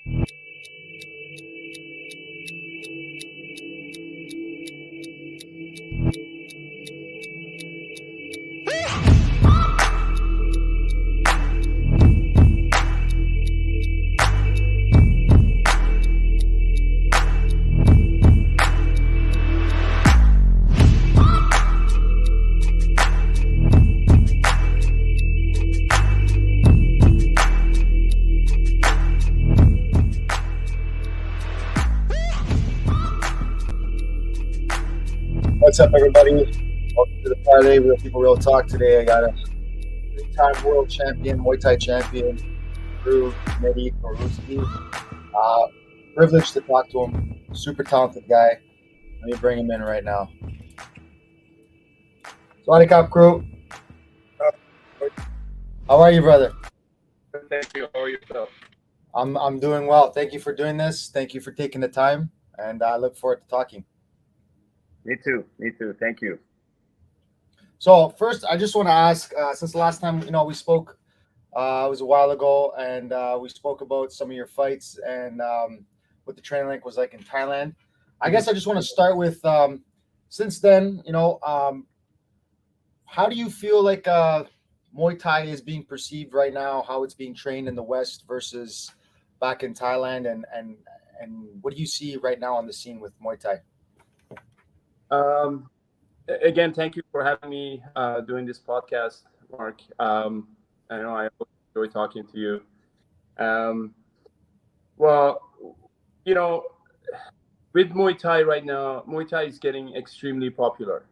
What's up, everybody? Welcome to the Parley, Real People, Real Talk. Today, I got a three-time world champion, Muay Thai champion, Mehdi Pouroskoui. Privileged to talk to him. Super talented guy. Let me bring him in right now. Sawadee Krap crew. How are you, brother? Thank you. How are yourself? I'm doing well. Thank you for doing this. Thank you for taking the time, and I look forward to talking. Me too. Thank you. So first, I just want to ask, since the last time we spoke, it was a while ago, and we spoke about some of your fights and what the training link was like in Thailand. I guess I just want to start with, since then, how do you feel like Muay Thai is being perceived right now? How it's being trained in the West versus back in Thailand, and what do you see right now on the scene with Muay Thai? Again, thank you for having me doing this podcast, Mark. I know I enjoy talking to you. With Muay Thai right now, Muay Thai is getting extremely popular.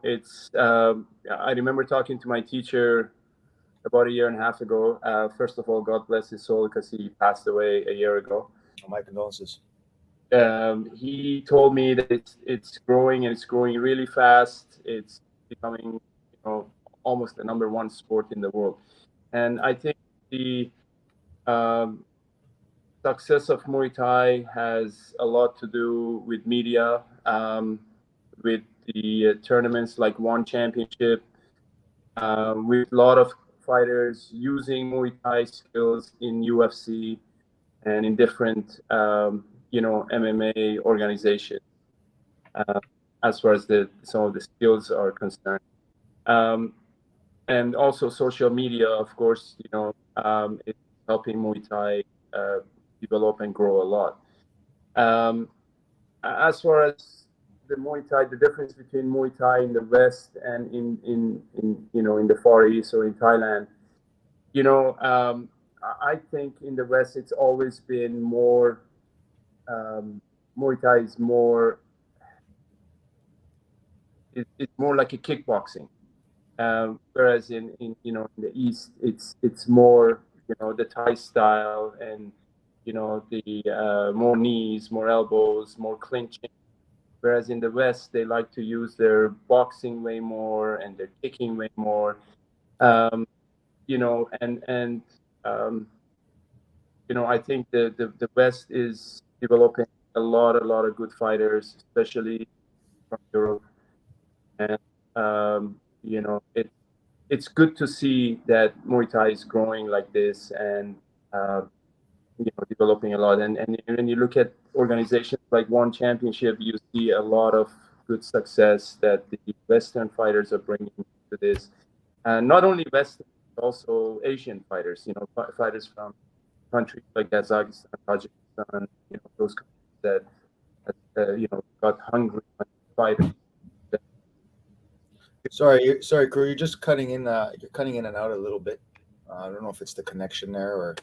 It's I remember talking to my teacher about a year and a half ago. First of all, God bless his soul, because he passed away a year ago. My condolences. He told me that it's growing, and it's growing really fast. It's becoming, almost the number one sport in the world. And I think the success of Muay Thai has a lot to do with media, with the tournaments like One Championship, with a lot of fighters using Muay Thai skills in UFC and in different MMA organization, as far as some of the skills are concerned, and also social media, of course, it's helping Muay Thai develop and grow a lot. As far as the Muay Thai, the difference between Muay Thai in the West and in the Far East or in Thailand, I think in the West it's always been more. Muay Thai is more. It's more like a kickboxing, whereas in the East it's more the Thai style, and the more knees, more elbows, more clinching. Whereas in the West they like to use their boxing way more and their kicking way more, I think the West is developing a lot of good fighters, especially from Europe, and it's good to see that Muay Thai is growing like this and developing a lot. And when you look at organizations like One Championship, you see a lot of good success that the Western fighters are bringing to this, and not only Western, but also Asian fighters. Fighters from countries like Kazakhstan, Tajikistan, those countries that got hungry fighters. Sorry, crew. You're just cutting in. You're cutting in and out a little bit. I don't know if it's the connection there, or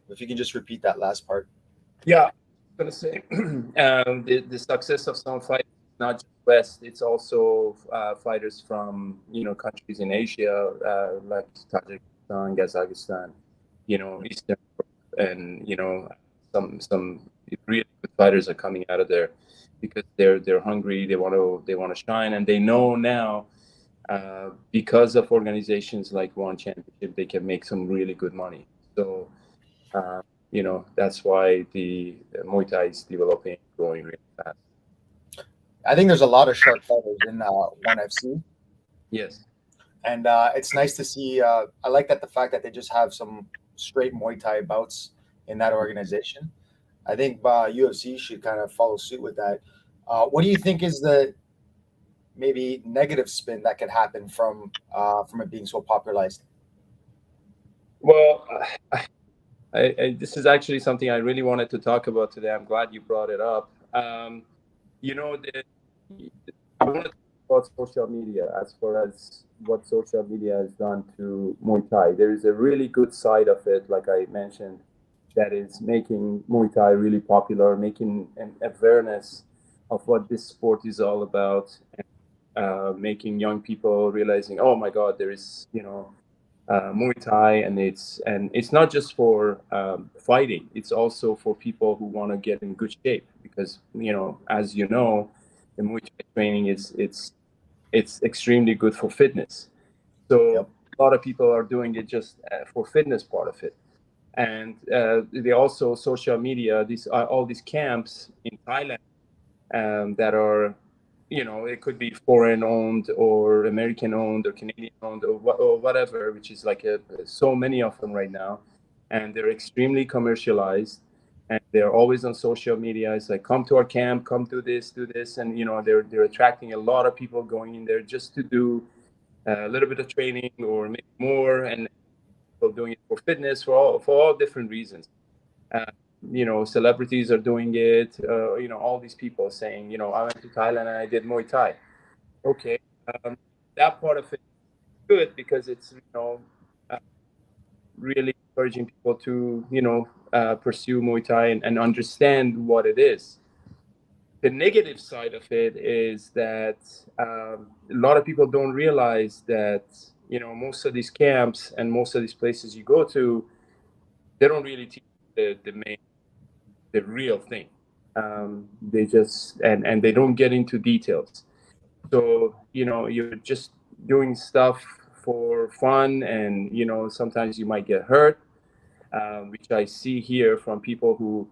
if you can just repeat that last part. Yeah, I'm gonna say the success of some fighters, not just West. It's also fighters from countries in Asia, like Tajikistan, Kazakhstan, Eastern Europe, and some really good fighters are coming out of there because they're hungry. They want to shine, and they know now because of organizations like One Championship, they can make some really good money. So that's why the Muay Thai is developing, growing really fast. I think there's a lot of sharp fighters in One FC. Yes. And it's nice to see. I like that the fact that they just have some straight Muay Thai bouts in that organization. I think UFC should kind of follow suit with that. What do you think is the maybe negative spin that could happen from it being so popularized? Well, this is actually something I really wanted to talk about today. I'm glad you brought it up. You know, I want to talk about social media as far as what social media has done to Muay Thai. There is a really good side of it, like I mentioned, that is making Muay Thai really popular, making an awareness of what this sport is all about, and making young people realizing, oh my God, there is, Muay Thai, and it's not just for fighting. It's also for people who want to get in good shape, because as you know, the Muay Thai training it's extremely good for fitness. So Yep. a lot of people are doing it just for fitness part of it, and they also social media. These are all these camps in Thailand that are, it could be foreign owned or American owned or Canadian owned or whatever, which is like so many of them right now. And they're extremely commercialized, and they're always on social media. It's like, come to our camp, come do this. And, they're attracting a lot of people going in there just to do a little bit of training or maybe more, and people doing it for fitness, for all different reasons. Uh, celebrities are doing it. All these people saying, I went to Thailand and I did Muay Thai. Okay, um, that part of it is good because it's uh, really encouraging people to pursue Muay Thai and understand what it is. The negative side of it is that a lot of people don't realize that most of these camps and most of these places you go to, they don't really teach the real thing. They just and they don't get into details. So you're just doing stuff for fun, and sometimes you might get hurt, which I see here from people who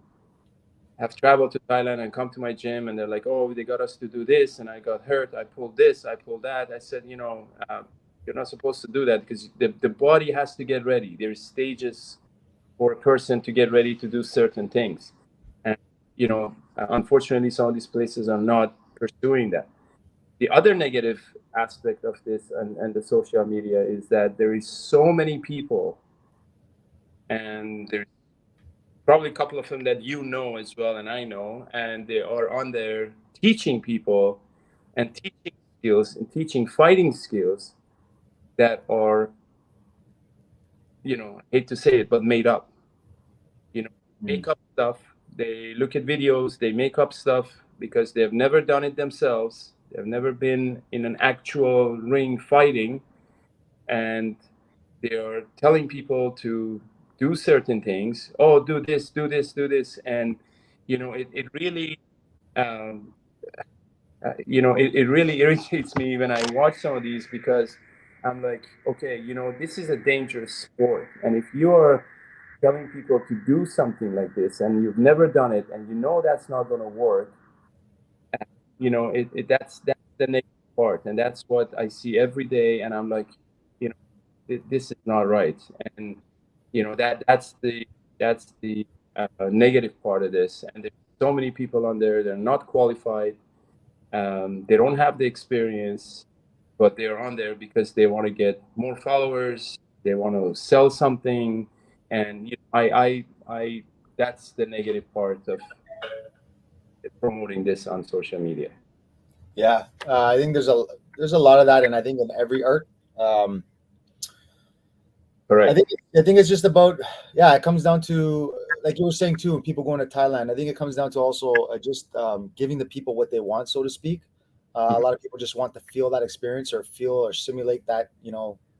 have traveled to Thailand and come to my gym, and they're like, "Oh, they got us to do this, and I got hurt. I pulled this, I pulled that." I said, you're not supposed to do that, because the body has to get ready. There's stages for a person to get ready to do certain things. And, unfortunately, some of these places are not pursuing that. The other negative aspect of this and the social media is that there is so many people, and there's probably a couple of them that as well, and I know, and they are on there teaching people and teaching skills and teaching fighting skills that are, I hate to say it, but made up. Make up stuff. They look at videos, they make up stuff because they've never done it themselves. They've never been in an actual ring fighting, and they are telling people to do certain things. Oh, do this, do this, do this. And, it really, it really irritates me when I watch some of these, because I'm like, okay, this is a dangerous sport. And if you're telling people to do something like this and you've never done it, and that's not going to work, that's the negative part, and that's what I see every day. And I'm like, this is not right. And that's the negative part of this. And there's so many people on there, they're not qualified. They don't have the experience, but they're on there because they want to get more followers, they want to sell something. And I that's the negative part of promoting this on social media. Yeah, I think there's a lot of that, and I think in every art. Um, Correct. I think it's just about, yeah, it comes down to, like you were saying too, people going to Thailand. I think it comes down to also just giving the people what they want, so to speak. A lot of people just want to feel that experience or feel or simulate that,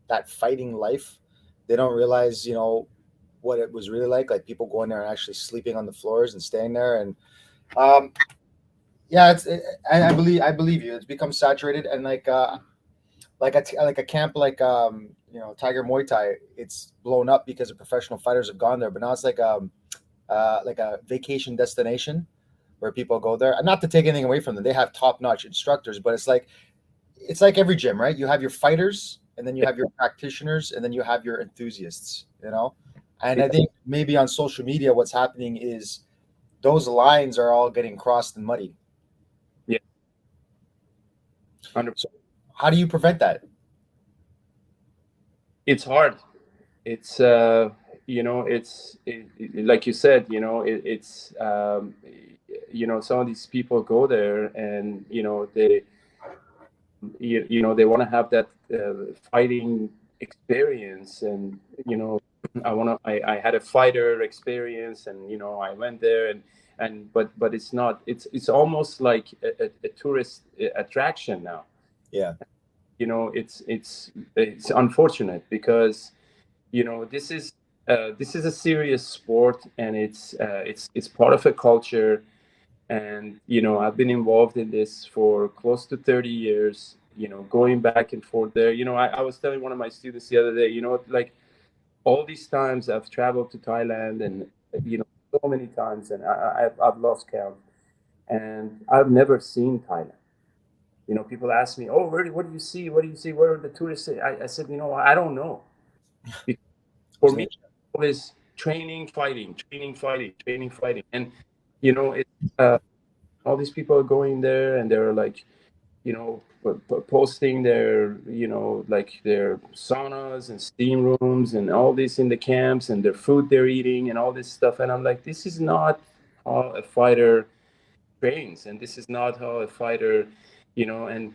that fighting life. They don't realize, what it was really like people going there and actually sleeping on the floors and staying there. And um, yeah, I believe you. It's become saturated, and like a camp Tiger Muay Thai, it's blown up because the professional fighters have gone there. But now it's like a vacation destination where people go there. And not to take anything away from them, they have top notch instructors, but it's like every gym, right? You have your fighters, and then you have your practitioners, and then you have your enthusiasts. And I think maybe on social media, what's happening is those lines are all getting crossed and muddy. Yeah. 100%. So how do you prevent that? It's hard. It's like you said, it's some of these people go there, and they want to have that fighting experience, and I had a fighter experience, and I went there, but it's not, it's almost like a tourist attraction now. Yeah. It's unfortunate, because this is a serious sport, and it's part of a culture. And I've been involved in this for close to 30 years, going back and forth there. I was telling one of my students the other day, like, all these times I've traveled to Thailand, and so many times, and I've lost count, and I've never seen Thailand. People ask me, "Oh, really? What do you see? What do you see? What are the tourists?" I said, I don't know. For me, always training, fighting, training, fighting, training, fighting, and it's all these people are going there, and they're like, posting their, like their saunas and steam rooms and all this in the camps, and their food they're eating and all this stuff. And I'm like, this is not how a fighter trains, and this is not how a fighter, and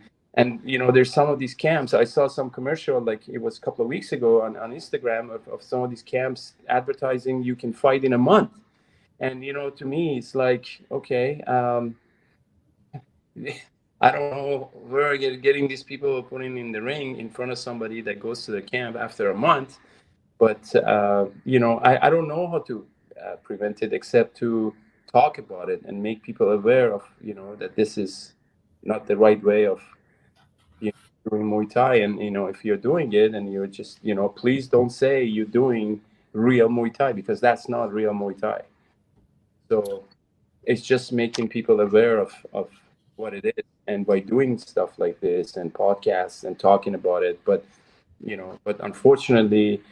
there's some of these camps. I saw some commercial, like it was a couple of weeks ago on Instagram, of some of these camps advertising you can fight in a month. And to me, it's like, okay, I don't know where getting these people putting in the ring in front of somebody that goes to the camp after a month. But I don't know how to prevent it, except to talk about it and make people aware of that this is not the right way of doing Muay Thai. And if you're doing it, and you're just please don't say you're doing real Muay Thai, because that's not real Muay Thai. So it's just making people aware of what it is, and by doing stuff like this and podcasts and talking about it. But unfortunately,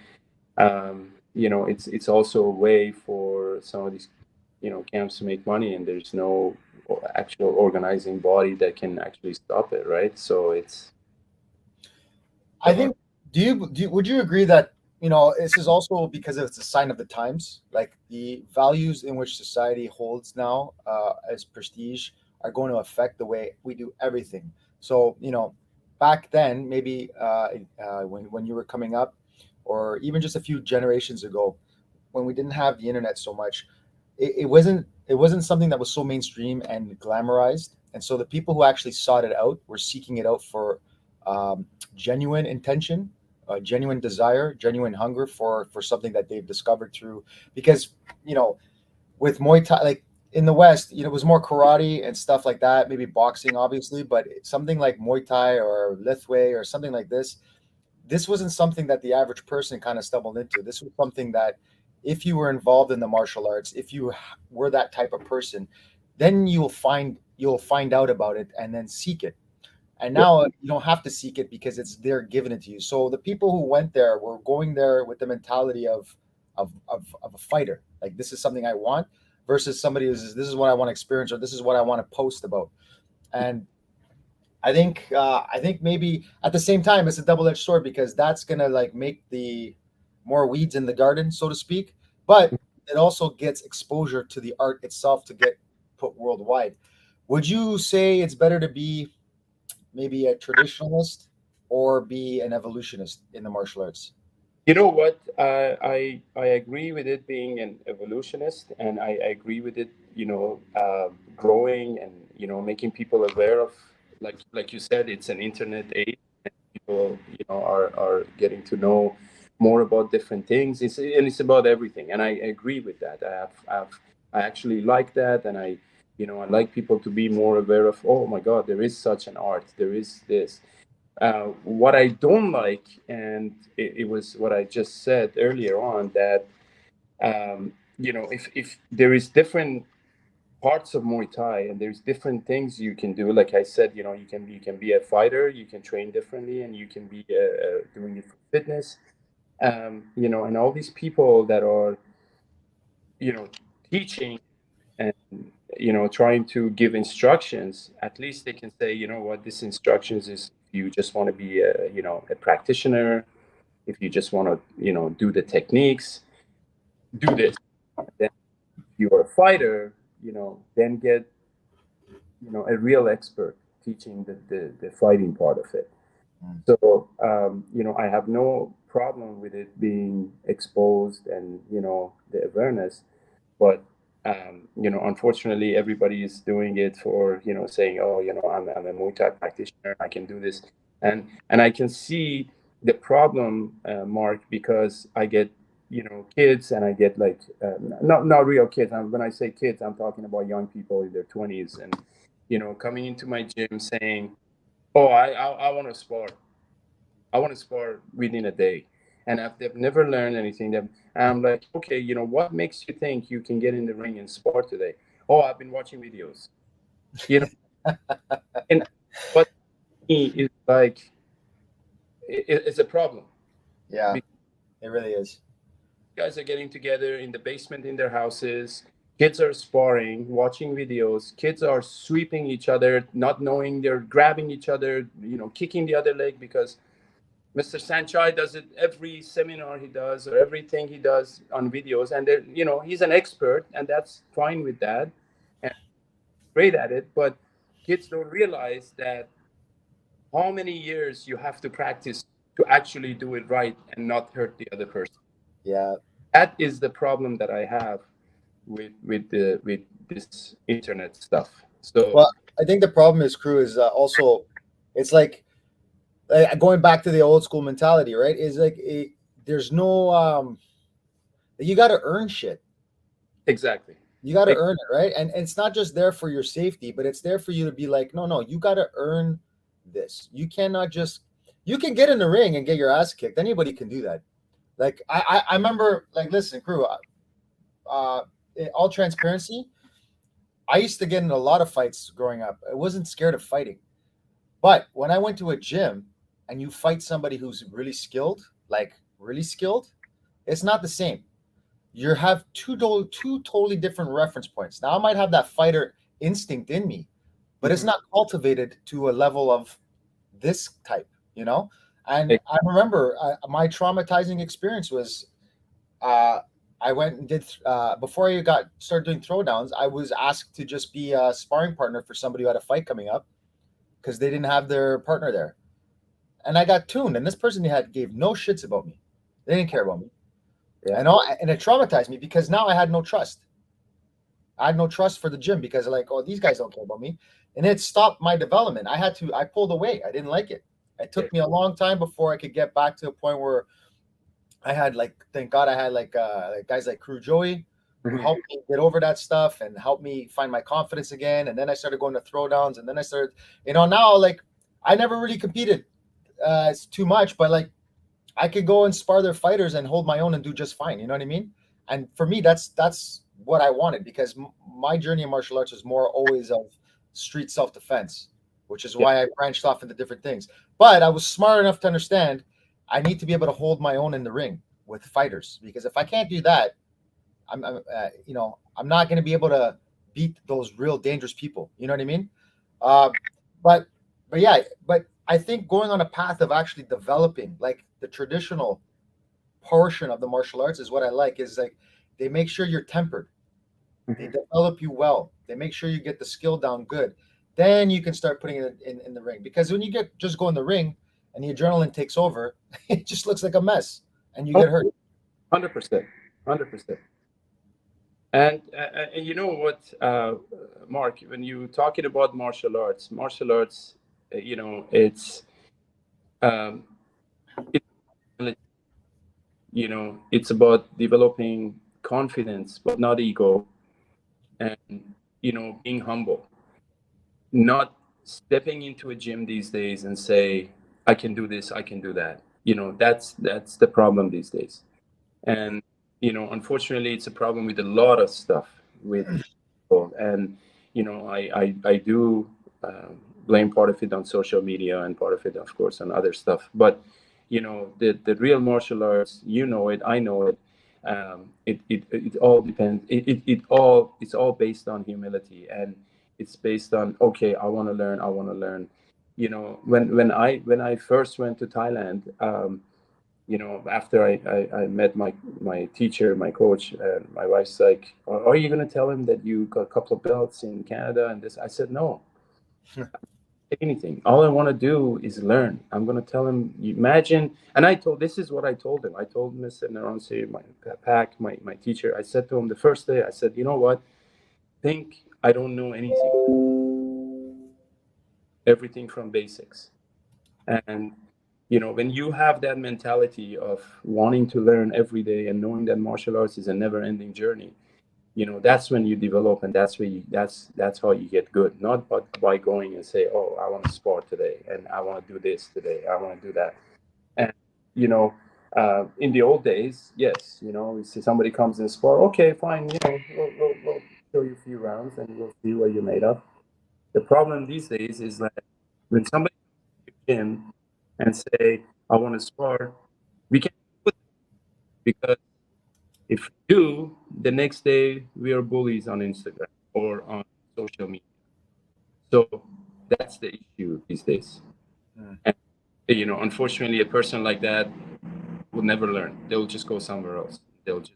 it's also a way for some of these camps to make money, and there's no actual organizing body that can actually stop it, right? So it's I think, would you agree that, this is also because it's a sign of the times, like the values in which society holds now, as prestige, are going to affect the way we do everything. So, back then, maybe when you were coming up, or even just a few generations ago, when we didn't have the internet so much, it wasn't something that was so mainstream and glamorized. And so the people who actually sought it out were seeking it out for genuine intention, genuine desire, genuine hunger for something that they've discovered through. Because with Muay Thai, like in the West, it was more karate and stuff like that, maybe boxing, obviously, but something like Muay Thai or Lethwei or something like this wasn't something that the average person kind of stumbled into. This was something that, if you were involved in the martial arts, if you were that type of person, then you'll find out about it and then seek it. And now you don't have to seek it, because it's there given it to you. So the people who went there were going there with the mentality of a fighter. Like, this is something I want, versus somebody who says, this is what I want to experience, or this is what I want to post about. And I think maybe at the same time it's a double-edged sword, because that's gonna like make the more weeds in the garden, so to speak. But it also gets exposure to the art itself to get put worldwide. Would you say it's better to be maybe a traditionalist or be an evolutionist in the martial arts? You know what? I agree with it being an evolutionist, and I agree with it, growing, and making people aware of, like you said, it's an internet age, and people are getting to know more about different things. It's about everything, and I agree with that. I actually like that, and I like people to be more aware of. Oh my God, there is such an art. There is this. What I don't like, and it was what I just said earlier on, that if there is different parts of Muay Thai, and there's different things you can do. Like I said, you can be a fighter, you can train differently, and you can be doing it for fitness. And all these people that are, teaching and, trying to give instructions, at least they can say, what, this instructions is, if you just want to be a practitioner, if you just want to, do the techniques, do this. Then if you're a fighter, then get, a real expert teaching the fighting part of it. So, I have no problem with it being exposed and, the awareness, but, unfortunately, everybody is doing it for, saying, oh, I'm a Muay Thai practitioner, I can do this. And I can see the problem, Mark, because I get, kids, and I get like, not real kids. When I say kids, I'm talking about young people in their 20s, and, coming into my gym saying, oh, I want to spar. I want to spar within a day. And if they've never learned anything, then I'm like, okay, what makes you think you can get in the ring and spar today? Oh, I've been watching videos. And what me is like, it's a problem. Yeah, it really is. Guys are getting together in the basement in their houses. Kids are sparring, watching videos. Kids are sweeping each other, not knowing they're grabbing each other, kicking the other leg, because Mr. Sanchai does it every seminar he does, or everything he does on videos. And, he's an expert, and that's fine with that. And great at it. But kids don't realize that how many years you have to practice to actually do it right and not hurt the other person. Yeah. That is the problem that I have with this internet stuff. So, well, I think the problem is, crew, is also, it's like going back to the old school mentality, right? Is like there's no you got to earn shit. Exactly. You got to earn it, right? And it's not just there for your safety, but it's there for you to be like, no, you got to earn this. You cannot just, you can get in the ring and get your ass kicked. Anybody can do that. Like I remember, like, listen, crew, in all transparency, I used to get in a lot of fights growing up. I wasn't scared of fighting. But when I went to a gym and you fight somebody who's really skilled, it's not the same. You have two totally different reference points. Now I might have that fighter instinct in me, but it's not cultivated to a level of this type, And I remember my traumatizing experience was I went and did before I started doing throwdowns. I was asked to just be a sparring partner for somebody who had a fight coming up because they didn't have their partner there, and I got tuned. And this person gave no shits about me. They didn't care about me. Yeah. And it traumatized me because now I had no trust. I had no trust for the gym because these guys don't care about me. And it stopped my development. I pulled away. I didn't like it. It took me a long time before I could get back to a point where I had thank God I had guys like Crew Joey who helped me get over that stuff and helped me find my confidence again. And then I started going to throwdowns, and then I started, now I never really competed too much, but I could go and spar their fighters and hold my own and do just fine. You know what I mean? And for me, that's what I wanted, because my journey in martial arts was more always of street self-defense, which is why I branched off into different things. But I was smart enough to understand I need to be able to hold my own in the ring with fighters, because if I can't do that, I'm not going to be able to beat those real dangerous people. You know what I mean? But I think going on a path of actually developing the traditional portion of the martial arts is what I like. Is they make sure you're tempered, they develop you well, they make sure you get the skill down good. Then you can start putting it in the ring, because when you just go in the ring and the adrenaline takes over, it just looks like a mess and you get hurt. 100%. And you know what, Mark, when you're talking about martial arts, it's it's about developing confidence, but not ego, and being humble, not stepping into a gym these days and say, I can do this, I can do that. That's the problem these days. And unfortunately, it's a problem with a lot of stuff with people. And I do blame part of it on social media and part of it, of course, on other stuff. But the real martial arts, I know it. It all depends. It's all based on humility, and it's based on, okay, I want to learn. I want to learn. When I first went to Thailand, after I met my teacher, my coach, and my wife's like, are you going to tell him that you got a couple of belts in Canada and this? I said, no, anything. All I want to do is learn. I'm going to tell him, imagine. And this is what I told him. I told Mr. Naransi, my teacher, I said to him the first day, I said, you know what? Think I don't know anything. Everything from basics. And when you have that mentality of wanting to learn every day and knowing that martial arts is a never-ending journey, that's when you develop, and that's how you get good. Not by going and say, oh, I want to spar today, and I want to do this today, I want to do that. And in the old days, yes, you see somebody comes and spar, okay, fine, we'll show you a few rounds and we'll see what you're made of. The problem these days is that when somebody comes to the gym and say, I want to spar, we can't put them, because if we do, the next day we are bullies on Instagram or on social media. So that's the issue these days. And, unfortunately, a person like that will never learn. They'll just go somewhere else. They'll just,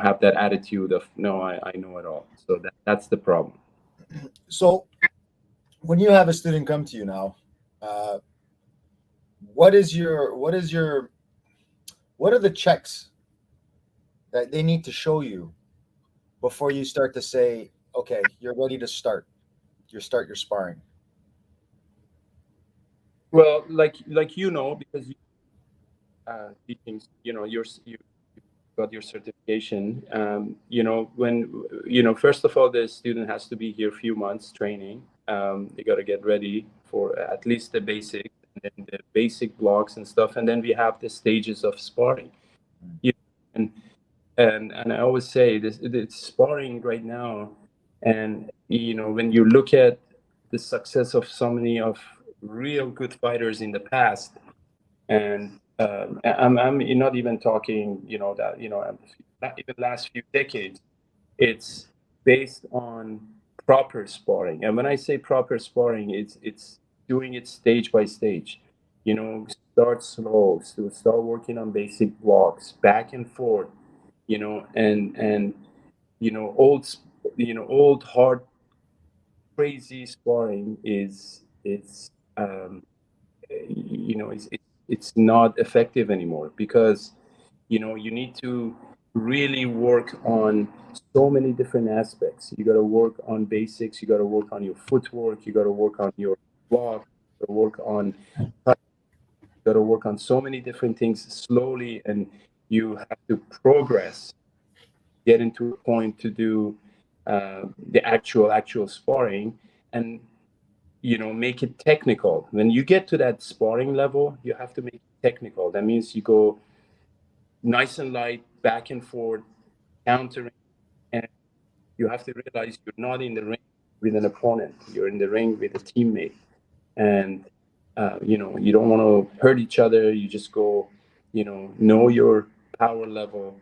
have that attitude of, no, I know it all. So that's the problem. So when you have a student come to you now, what are the checks that they need to show you before you start to say, okay, you're ready to start your sparring? Well, because you teaching, you got your certification. First of all, the student has to be here a few months training. They got to get ready for at least the basics, and then the basic blocks and stuff, and then we have the stages of sparring. And I always say this: it's sparring right now, and when you look at the success of so many of real good fighters in the past, and I'm not even talking, not even last few decades. It's based on proper sparring, and when I say proper sparring, it's doing it stage by stage. Start slow, start working on basic blocks, back and forth. And old hard crazy sparring is it's not effective anymore, because you need to really work on so many different aspects. You got to work on basics, you got to work on your footwork, you got to work on your block, you got to work on so many different things slowly, and you have to progress, get into a point to do the actual sparring, and make it technical. When you get to that sparring level, you have to make it technical. That means you go nice and light, back and forth, countering, and you have to realize you're not in the ring with an opponent. You're in the ring with a teammate, and you don't want to hurt each other. You just go, know your power level,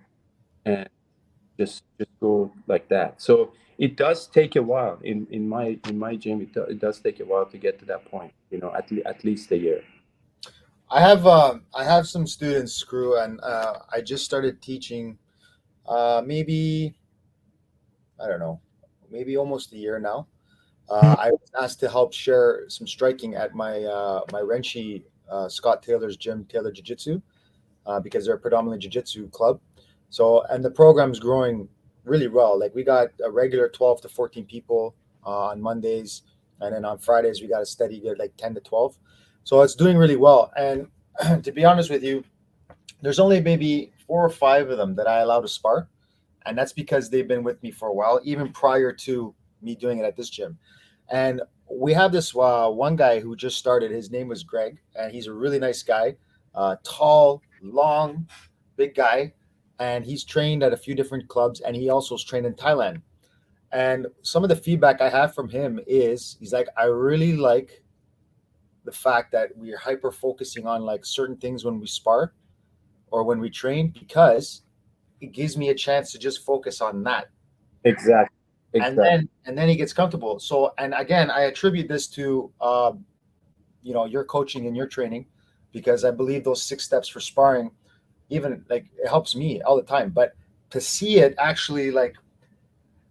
and just go like that. So it does take a while. In my gym, it does take a while to get to that point. At least a year. I have some students, Screw, and I just started teaching. Maybe I don't know, maybe almost a year now. I was asked to help share some striking at my Renshi Scott Taylor's gym, Taylor Jiu Jitsu, because they're a predominantly Jiu Jitsu club. So, and the program's growing really well. Like, we got a regular 12 to 14 people on Mondays, and then on Fridays we got a steady good like 10 to 12. So it's doing really well. And to be honest with you, there's only maybe 4 or 5 of them that I allow to spar, and that's because they've been with me for a while, even prior to me doing it at this gym. And we have this one guy who just started. His name was Greg, and he's a really nice guy, tall, long, big guy. And he's trained at a few different clubs, and he also is trained in Thailand. And some of the feedback I have from him is, he's like, I really like the fact that we're hyper focusing on like certain things when we spar or when we train, because it gives me a chance to just focus on that. Exactly. And then he gets comfortable. So, and again, I attribute this to your coaching and your training, because I believe those 6 steps for sparring, even like it helps me all the time. But to see it actually, like,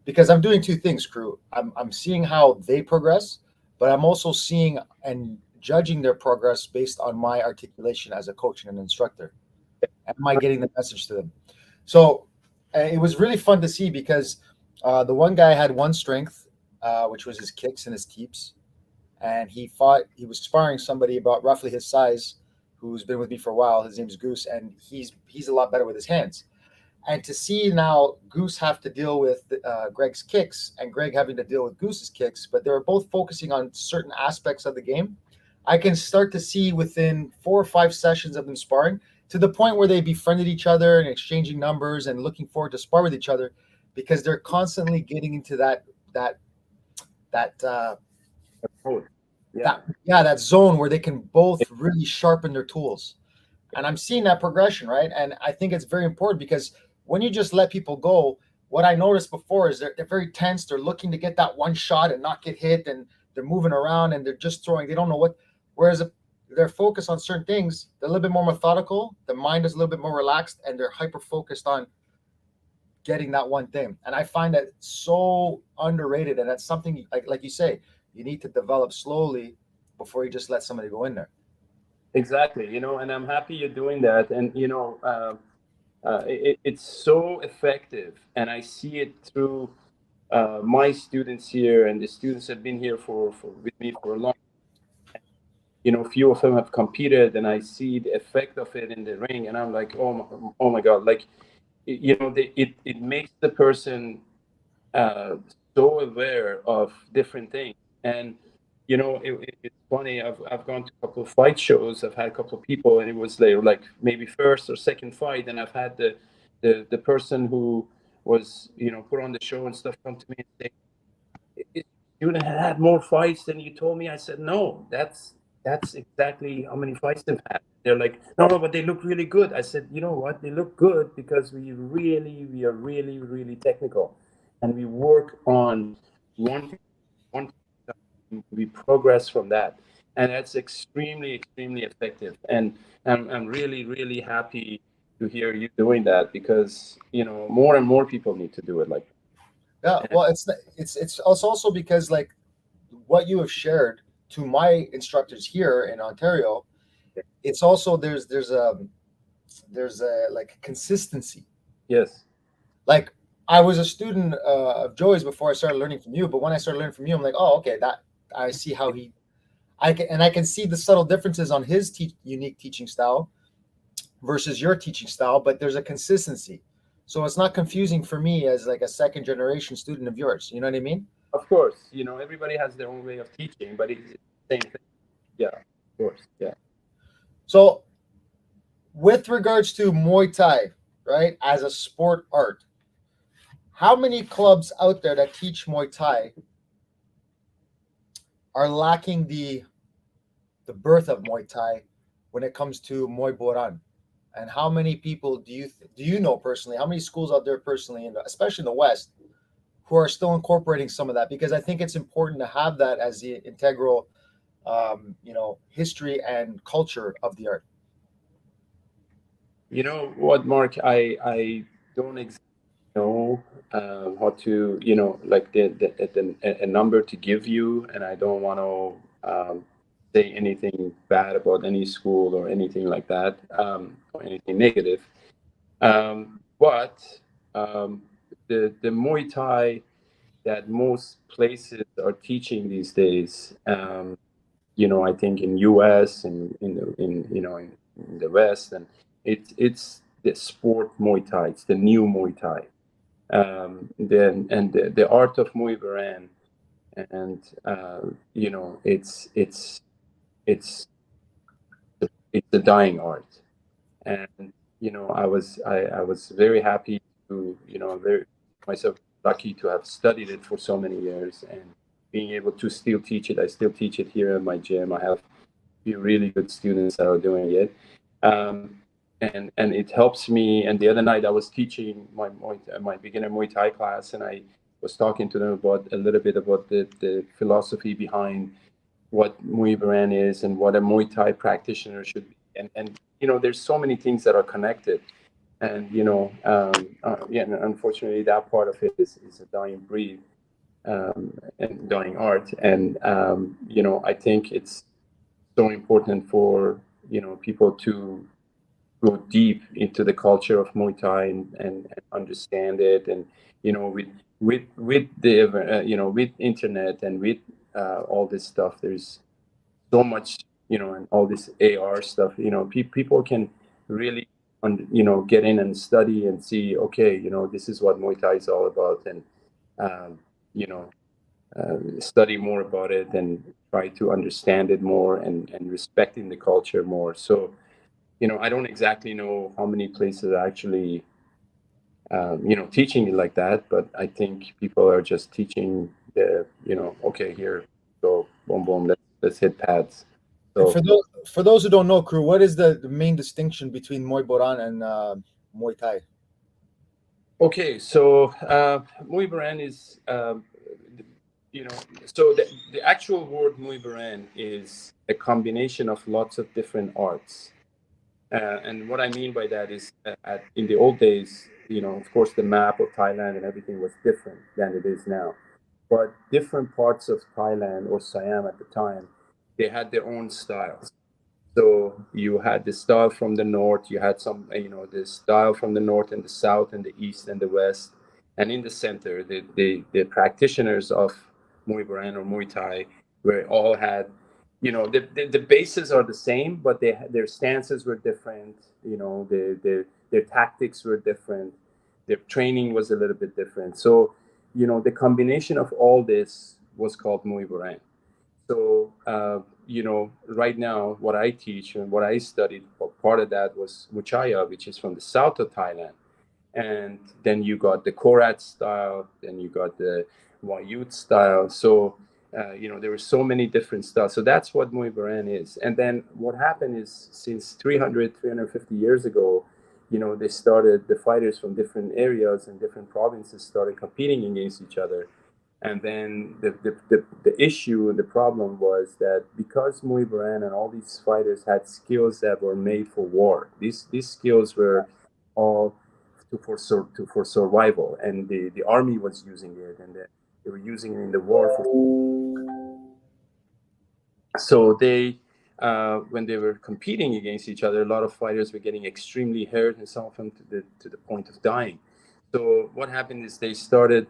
because I'm doing 2 things, crew. I'm seeing how they progress, but I'm also seeing and judging their progress based on my articulation as a coach and an instructor. Am I getting the message to them? So it was really fun to see, because the one guy had one strength, which was his kicks and his teeps. And he was sparring somebody about roughly his size, who's been with me for a while. His name's Goose, and he's a lot better with his hands. And to see now Goose have to deal with Greg's kicks, and Greg having to deal with Goose's kicks, but they were both focusing on certain aspects of the game. I can start to see within 4 or 5 sessions of them sparring, to the point where they befriended each other and exchanging numbers and looking forward to spar with each other, because they're constantly getting into that zone where they can both really sharpen their tools. And I'm seeing that progression, right? And I think it's very important, because when you just let people go, what I noticed before is they're very tense. They're looking to get that one shot and not get hit, and they're moving around and they're just throwing. They don't know what. Whereas if they're focused on certain things, they're a little bit more methodical. The mind is a little bit more relaxed, and they're hyper focused on getting that one thing. And I find that so underrated, and that's something like you say, you need to develop slowly before you just let somebody go in there. Exactly, and I'm happy you're doing that. And it's so effective, and I see it through my students here, and the students have been here with me for a long time. Few of them have competed, and I see the effect of it in the ring, and I'm like, oh my God, like, it makes the person so aware of different things. And it's funny, I've gone to a couple of fight shows, I've had a couple of people, and it was like maybe first or second fight, and I've had the person who was put on the show and stuff come to me and say, "You had more fights than you told me." I said, "No, that's exactly how many fights they've had." They're like, "No, but they look really good." I said, "You know what? They look good because we are really, really technical, and we work on one. We progress from that, and that's extremely effective. And I'm really, really happy to hear you doing that, because more and more people need to do it like that. Yeah, well, it's also because, like, what you have shared to my instructors here in Ontario, it's also there's a like consistency. Yes. Like, I was a student of Joey's before I started learning from you, but when I started learning from you, I'm like, oh, okay, that I see how I can see the subtle differences on his unique teaching style versus your teaching style, but there's a consistency. So it's not confusing for me as like a second generation student of yours. You know what I mean? Of course, everybody has their own way of teaching, but it's the same thing. Yeah, of course. Yeah. So with regards to Muay Thai, right, as a sport art, how many clubs out there that teach Muay Thai are lacking the birth of Muay Thai when it comes to Muay Boran? And how many people do you know personally? How many schools out there personally, especially in the West, who are still incorporating some of that? Because I think it's important to have that as the integral, history and culture of the art. You know what, Mark? I don't exactly know how to, like a number to give you, and I don't want to say anything bad about any school or anything like that, or anything negative. But the Muay Thai that most places are teaching these days, I think in U.S. and in the West, and it's the sport Muay Thai. It's the new Muay Thai. The art of Muay Boran, and it's the dying art. And I was very happy to very myself lucky to have studied it for so many years, and being able to still teach it. I still teach it here in my gym. I have few really good students that are doing it. And it helps me. And the other night I was teaching my beginner Muay Thai class, and I was talking to them about a little bit about the philosophy behind what Muay Baran is and what a Muay Thai practitioner should be. And there's so many things that are connected. And and unfortunately, that part of it is a dying breed and dying art. And I think it's so important for people to go deep into the culture of Muay Thai and understand it. And with the with internet and with all this stuff, there's so much and all this AR stuff. People can really get in and study and see, okay, this is what Muay Thai is all about, and um, you know study more about it and try to understand it more and respecting the culture more. So I don't exactly know how many places are actually teaching it like that, but I think people are just teaching okay, here, go, boom, boom, let's hit pads. And So for those who don't know, crew, what is the main distinction between Muay Boran and Muay Thai? okay, so Muay Baran is so the actual word Muay Baran is a combination of lots of different arts. And what I mean by that is, in the old days, of course, the map of Thailand and everything was different than it is now. But different parts of Thailand or Siam at the time, they had their own styles. So you had the style from the north, you had some, the style from the north and the south and the east and the west. And in the center, the practitioners of Muay Baran or Muay Thai were all had, the bases are the same, but their stances were different. Their tactics were different. Their training was a little bit different. So, the combination of all this was called Muay Baran. So, right now, what I teach and what I studied, part of that was Muchaya, which is from the south of Thailand. And then you got the Korat style, then you got the Wayut style. So, there were so many different styles. So that's what Muay Baran is. And then what happened is, since 350 years ago, the fighters from different areas and different provinces started competing against each other. And then the issue and the problem was that because Muay Baran and all these fighters had skills that were made for war, these skills were all for survival, and the army was using it, and they were using it in the war. So they, when they were competing against each other, a lot of fighters were getting extremely hurt, and some of them to the point of dying. So what happened is they started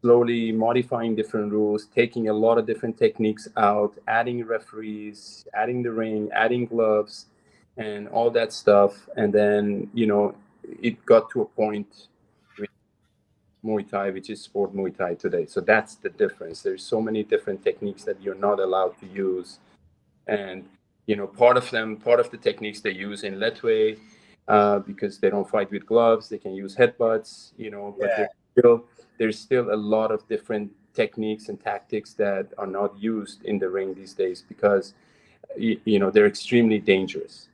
slowly modifying different rules, taking a lot of different techniques out, adding referees, adding the ring, adding gloves, and all that stuff. And then, it got to a point with Muay Thai, which is sport Muay Thai today. So that's the difference. There's so many different techniques that you're not allowed to use. And, part of the techniques they use in Letway, because they don't fight with gloves, they can use headbutts, but there's still a lot of different techniques and tactics that are not used in the ring these days, because they're extremely dangerous.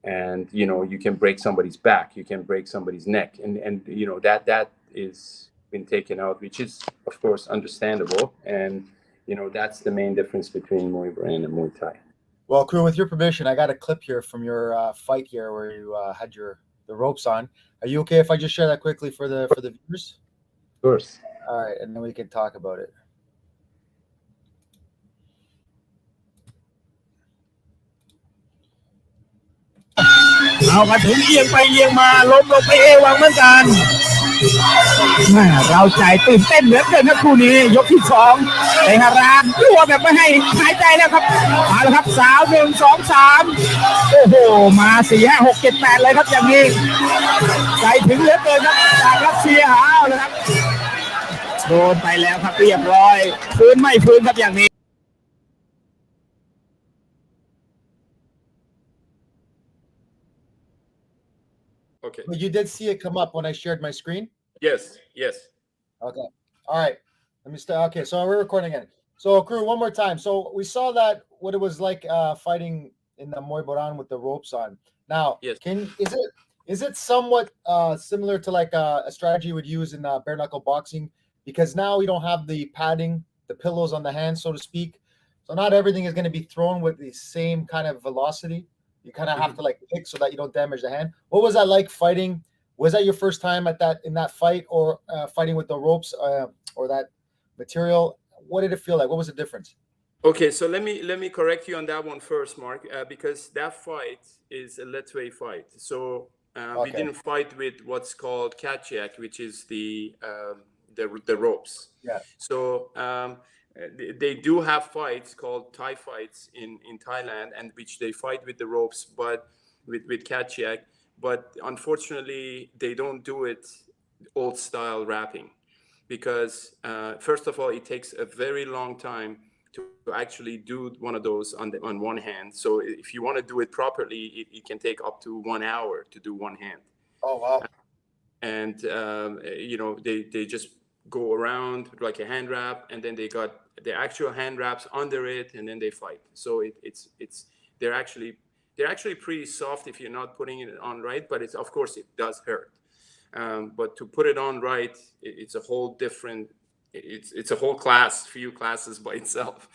And you can break somebody's back, you can break somebody's neck, and that is been taken out, which is of course understandable. And that's the main difference between Muay Baran and Muay Thai. Well, crew, with your permission, I got a clip here from your fight here where you had the ropes on. Are you okay if I just share that quickly for the viewers? Of course. All right, and then we can talk about it. เอามาถึงเอียงไปเอียงมาล้มลงไปเอวังเหมือนกันเราใจตื่นเต้นเหลือเกินครับคู่นี้ยกที่2เตะรามตัวแบบไม่ให้หายใจแล้วครับมาแล้วครับ3 1 2 3โอ้โหมา4 5 6 7 8เลยครับอย่างนี้ใจถึงเหลือเกินครับจากรัสเซียเอาเลยครับโดนไปแล้วครับเรียบร้อยฟื้นไม่ฟื้นครับอย่างนี้ Okay. But you did see it come up when I shared my screen? Yes. Okay. All right. Let me start. Okay, so we're recording again. So, crew, one more time. So we saw that what it was like fighting in the Muay Boran with the ropes on. Now, Yes. is it somewhat similar to like a strategy you would use in bare knuckle boxing? Because now we don't have the padding, the pillows on the hands, so to speak. So not everything is going to be thrown with the same kind of velocity. You kind of have to like pick so that you don't damage the hand. What was that like fighting? Was that your first time at that fight, or fighting with the ropes or that material? What did it feel like? What was the difference? Okay, so let me correct you on that one first, Mark, because that fight is a letway fight. So we didn't fight with what's called kachiak, which is the ropes. Yeah. So they do have fights called Thai fights in Thailand, and which they fight with the ropes, but with kachiak. But unfortunately, they don't do it old style wrapping, because first of all, it takes a very long time to actually do one of those on one hand. So if you want to do it properly, it can take up to 1 hour to do one hand. Oh wow! And they just go around like a hand wrap, and then they got the actual hand wraps under it, and then they fight. So they're actually pretty soft if you're not putting it on right, but of course it does hurt. But to put it on right, it's a whole different. It's a whole few classes by itself.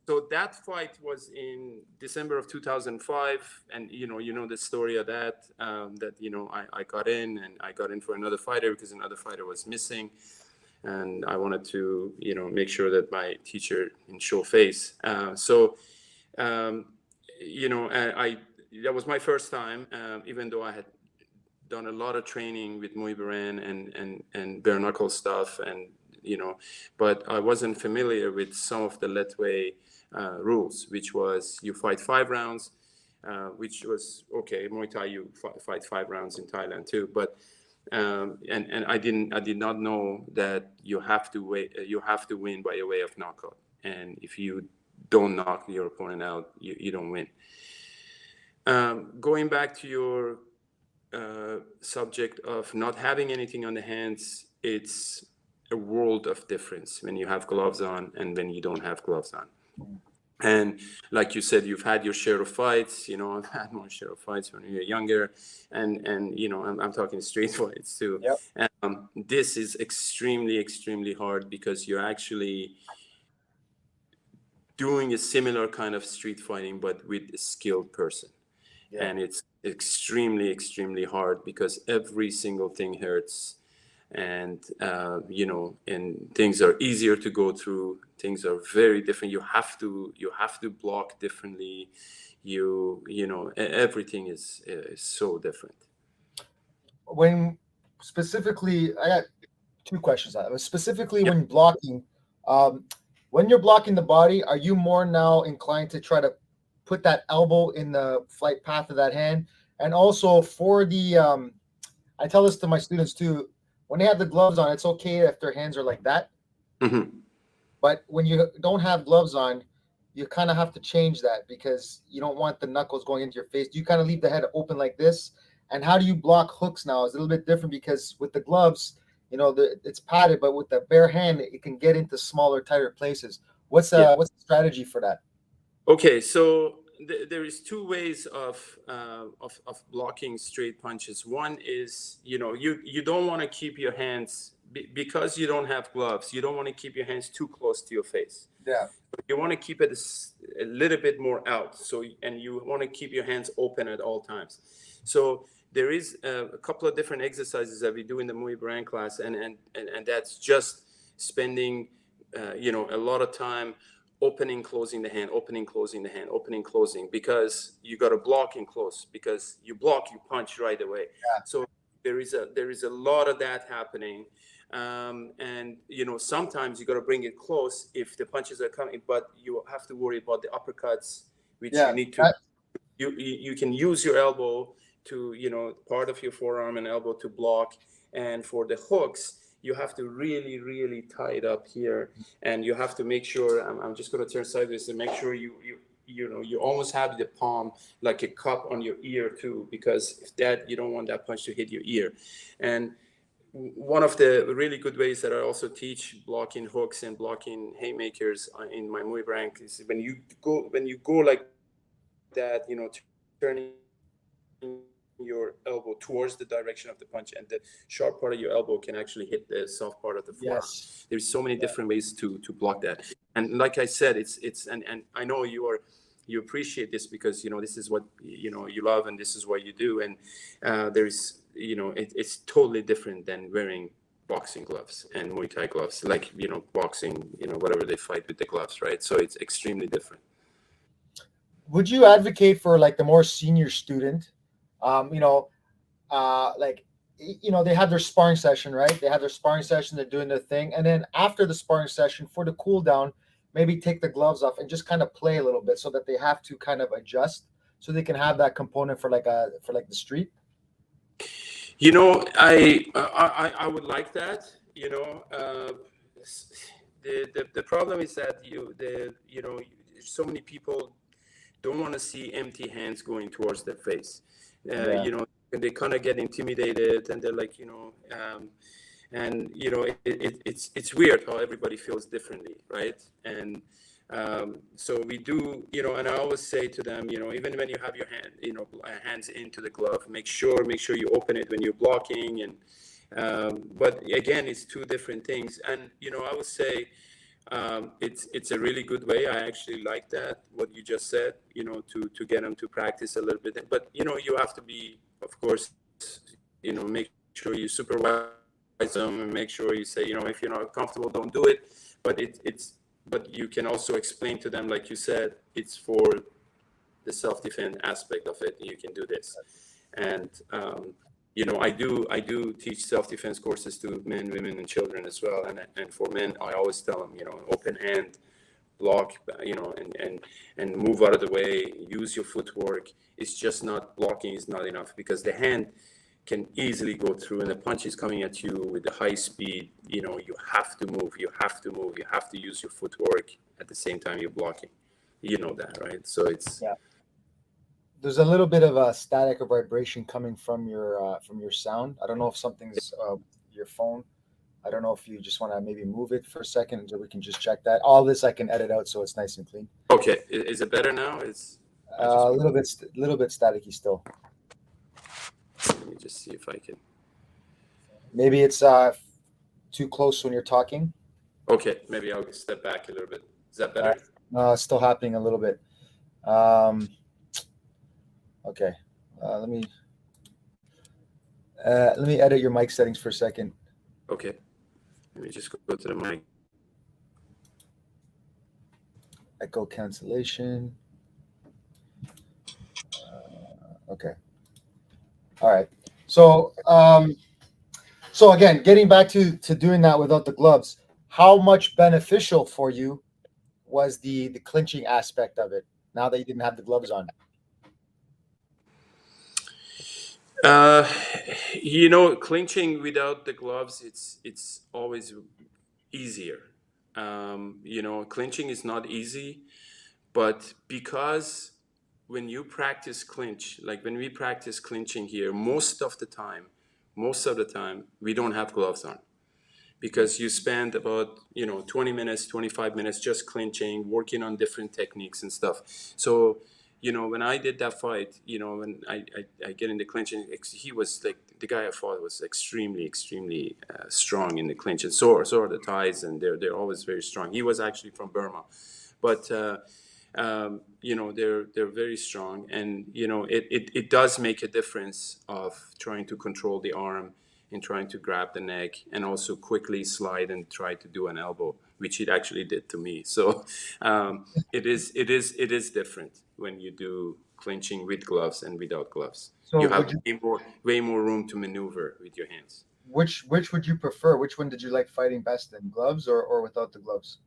So that fight was in December of 2005, and you know the story of that. I got in, and I got in for another fighter because another fighter was missing, and I wanted to make sure that my teacher didn't show face. That was my first time, even though I had done a lot of training with Muay Boran and bare knuckle stuff, and but I wasn't familiar with some of the letway rules, which was you fight 5 rounds, which was okay. Muay Thai, you fight 5 rounds in Thailand too, but and I did not know that you have to win by a way of knockout, and if you don't knock your opponent out, you don't win. Going back to your subject of not having anything on the hands, it's a world of difference when you have gloves on and when you don't have gloves on. And like you said, you've had your share of fights. I've had my share of fights when we were younger, and I'm talking street fights too. Yep. This is extremely hard, because you're actually doing a similar kind of street fighting, but with a skilled person. Yeah. And it's extremely hard, because every single thing hurts, and and things are easier to go through. Things are very different. You have to block differently. Everything is so different. When specifically, I got 2 questions. Specifically, when blocking, when you're blocking the body, are you more now inclined to try to put that elbow in the flight path of that hand? And also for the I tell this to my students too, when they have the gloves on, it's okay if their hands are like that. Mm-hmm. But when you don't have gloves on, you kind of have to change that, because you don't want the knuckles going into your face. Do you kind of leave the head open like this? And how do you block hooks now? It's a little bit different, because with the gloves, it's padded, but with the bare hand, it can get into smaller, tighter places. What's the strategy for that? Okay, so there is 2 ways of blocking straight punches. One is, you don't want to keep your hands, because you don't have gloves, you don't want to keep your hands too close to your face. Yeah. You want to keep it a little bit more out. And you want to keep your hands open at all times. So there is a couple of different exercises that we do in the Muay Boran class, and that's just spending, a lot of time opening, closing the hand, opening, closing the hand, opening, closing, because you got to block and close, because you block, you punch right away. Yeah. So there is a lot of that happening. And sometimes you got to bring it close if the punches are coming, but you have to worry about the uppercuts, which you need to, you can use your elbow to, part of your forearm and elbow to block. And for the hooks, you have to really tie it up here, and you have to make sure, I'm just going to turn sideways and make sure you almost have the palm like a cup on your ear too, because if you don't want that punch to hit your ear. And one of the really good ways that I also teach blocking hooks and blocking haymakers in my Muay rank is when you go like that, you know, turning your elbow towards the direction of the punch, and the sharp part of your elbow can actually hit the soft part of the forearm. Yes. There's so many different ways to block that. And like I said, it's and I know you appreciate this because, you know, this is what, you know, you love and this is what you do. And there's, you know, it's totally different than wearing boxing gloves and Muay Thai gloves, like, you know, boxing, you know, whatever they fight with the gloves, right? So it's extremely different. Would you advocate for like the more senior student, you know, like, you know, they have their sparring session, right? They have their sparring session, they're doing their thing. And then after the sparring session, for the cool down, maybe take the gloves off and just kind of play a little bit so that they have to kind of adjust so they can have that component for like the street? You know, I would like that, you know. The problem is that you know, so many people don't want to see empty hands going towards their face. You know, and they kind of get intimidated, and they're like, you know, and you know, it's weird how everybody feels differently, right? And so we do, you know, and I always say to them, you know, even when you have your hand, you know, hands into the glove, make sure you open it when you're blocking. And but again, it's two different things. And you know, I would say it's a really good way. I actually like that, what you just said, you know, to get them to practice a little bit. But you know, you have to be, of course, you know, make sure you supervise them and make sure you say, you know, if you're not comfortable, don't do it. But you can also explain to them, like you said, it's for the self-defense aspect of it. You can do this. And you know, I do teach self-defense courses to men, women, and children as well. And for men, I always tell them, you know, open hand, block, you know, and move out of the way, use your footwork. It's just not, blocking is not enough, because the hand can easily go through, and the punch is coming at you with the high speed. You know, you have to move, you have to use your footwork at the same time you're blocking. You know that, right? So it's, yeah. There's a little bit of a static or vibration coming from your sound. I don't know if something's your phone. I don't know if you just want to maybe move it for a second so we can just check that. All this I can edit out so it's nice and clean. Okay, is it better now? It's a little bit staticky still. Let me just see if I can. Maybe it's too close when you're talking. Okay, maybe I'll step back a little bit. Is that better? It's still happening a little bit. Okay, let me edit your mic settings for a second. Okay, let me just go to the mic. Echo cancellation. Okay. All right. So so again, getting back to doing that without the gloves, how much beneficial for you was the clinching aspect of it now that you didn't have the gloves on? You know, clinching without the gloves, it's always easier. You know, clinching is not easy, but because when you practice clinch, like when we practice clinching here, most of the time, we don't have gloves on, because you spend about, you know, 20 minutes, 25 minutes just clinching, working on different techniques and stuff. So, you know, when I did that fight, you know, when I get into clinching, he was like, the guy I fought was extremely strong in the clinch, and so are the Thais, and they're always very strong. He was actually from Burma, but you know, they're very strong, and you know, it does make a difference of trying to control the arm and trying to grab the neck, and also quickly slide and try to do an elbow, which it actually did to me. So it is different when you do clinching with gloves and without gloves. So you have way more room to maneuver with your hands. Which would you prefer? Which one did you like fighting best, in gloves or without the gloves?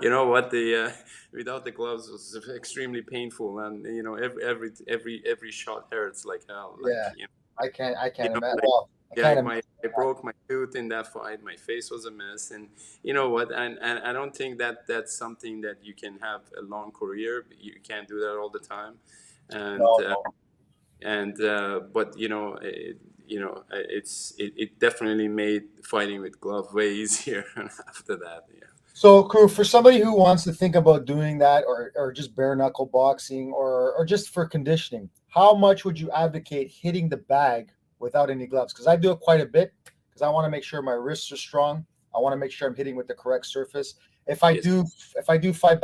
You know what, the without the gloves was extremely painful, and you know, every shot hurts like hell. Like, yeah, you know, I can't imagine. Like, I broke my tooth in that fight. My face was a mess, and you know what? And I don't think that's something that you can have a long career. You can't do that all the time, and no. And but it definitely made fighting with glove way easier after that. Yeah. So, Crew, for somebody who wants to think about doing that, or just bare knuckle boxing, or just for conditioning, how much would you advocate hitting the bag without any gloves? Because I do it quite a bit, because I want to make sure my wrists are strong. I want to make sure I'm hitting with the correct surface. If I Yes. do 5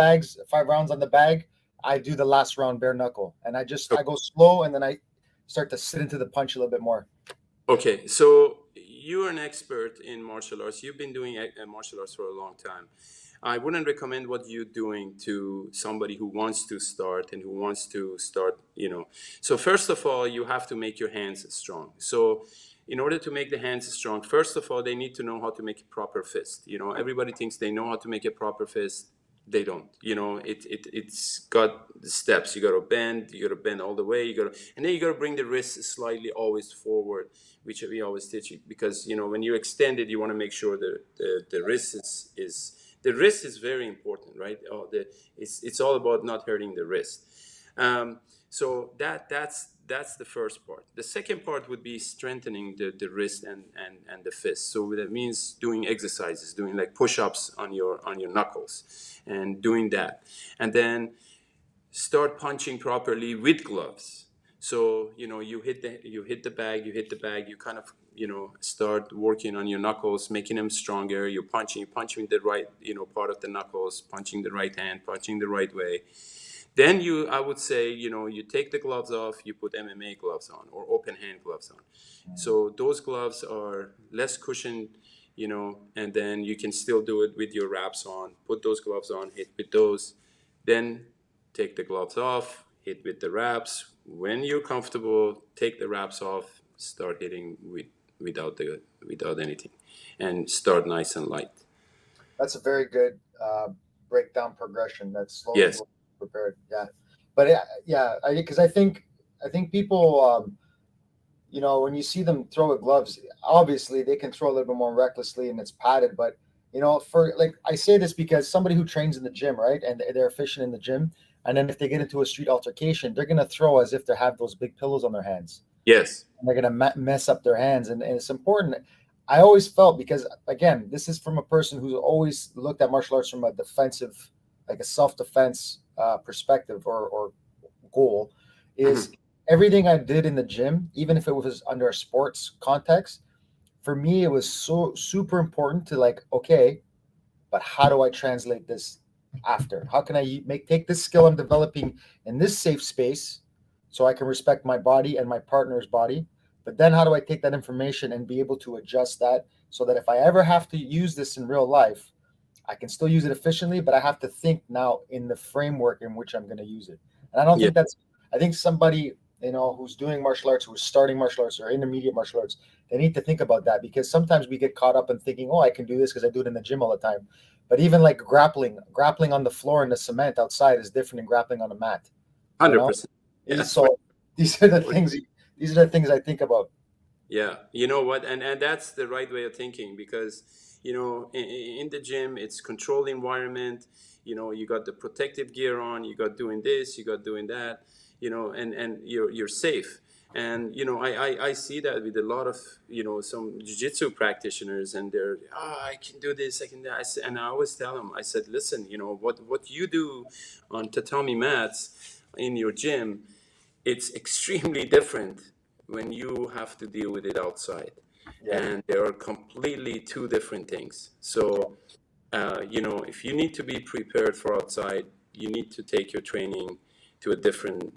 rounds on the bag, I do the last round bare knuckle, and I go slow, and then I start to sit into the punch a little bit more. Okay, so you're an expert in martial arts. You've been doing martial arts for a long time. I wouldn't recommend what you're doing to somebody who wants to start and who wants to start, So first of all, you have to make your hands strong. So in order to make the hands strong, first of all, they need to know how to make a proper fist. Everybody thinks they know how to make a proper fist. They don't. It's got the steps. You got to bend all the way. And then you got to bring the wrist slightly always forward, which we always teach you, because when you extend it, you want to make sure that the wrist is very important, right? It's all about not hurting the wrist. So that's the first part. The second part would be strengthening the wrist and the fist. So that means doing exercises, doing like push-ups on your knuckles, and doing that, and then start punching properly with gloves. So you hit the bag, you kind of start working on your knuckles, making them stronger. You're punching the right part of the knuckles, punching the right hand, punching the right way. Then I would say, you take the gloves off, you put MMA gloves on or open hand gloves on. So those gloves are less cushioned, and then you can still do it with your wraps on. Put those gloves on, hit with those, then take the gloves off, hit with the wraps. When you're comfortable, take the wraps off, start hitting without anything, and start nice and light. That's a very good breakdown progression. That's slowly. Yes. Prepared, yeah, but because I think people, when you see them throw with gloves, obviously they can throw a little bit more recklessly and it's padded. But for I say this because somebody who trains in the gym, right, and they're efficient in the gym, and then if they get into a street altercation, they're gonna throw as if they have those big pillows on their hands. Yes, and they're gonna mess up their hands, and it's important. I always felt, because again, this is from a person who's always looked at martial arts from a defensive, like a self-defense perspective or goal, is everything I did in the gym, even if it was under a sports context, for me it was so super important to okay, but how do I translate this after? How can I take this skill I'm developing in this safe space so I can respect my body and my partner's body, but then how do I take that information and be able to adjust that so that if I ever have to use this in real life, I can still use it efficiently, but I have to think now in the framework in which I'm going to use it. And I don't think I think somebody, who's doing martial arts, who's starting martial arts or intermediate martial arts, they need to think about that, because sometimes we get caught up in thinking, oh, I can do this because I do it in the gym all the time. But even like grappling on the floor in the cement outside is different than grappling on a mat. 100%. Yeah. So these are the things I think about. Yeah. You know what? And that's the right way of thinking, because in the gym, it's controlled environment. You got the protective gear on, you got doing this, you got doing that, and you're safe. And I see that with a lot of some jiu-jitsu practitioners, and they're I can do this, I can do that. And I always tell them, I said, listen, what you do on tatami mats in your gym, it's extremely different when you have to deal with it outside. Yeah. And they are completely two different things. So, if you need to be prepared for outside, you need to take your training to a different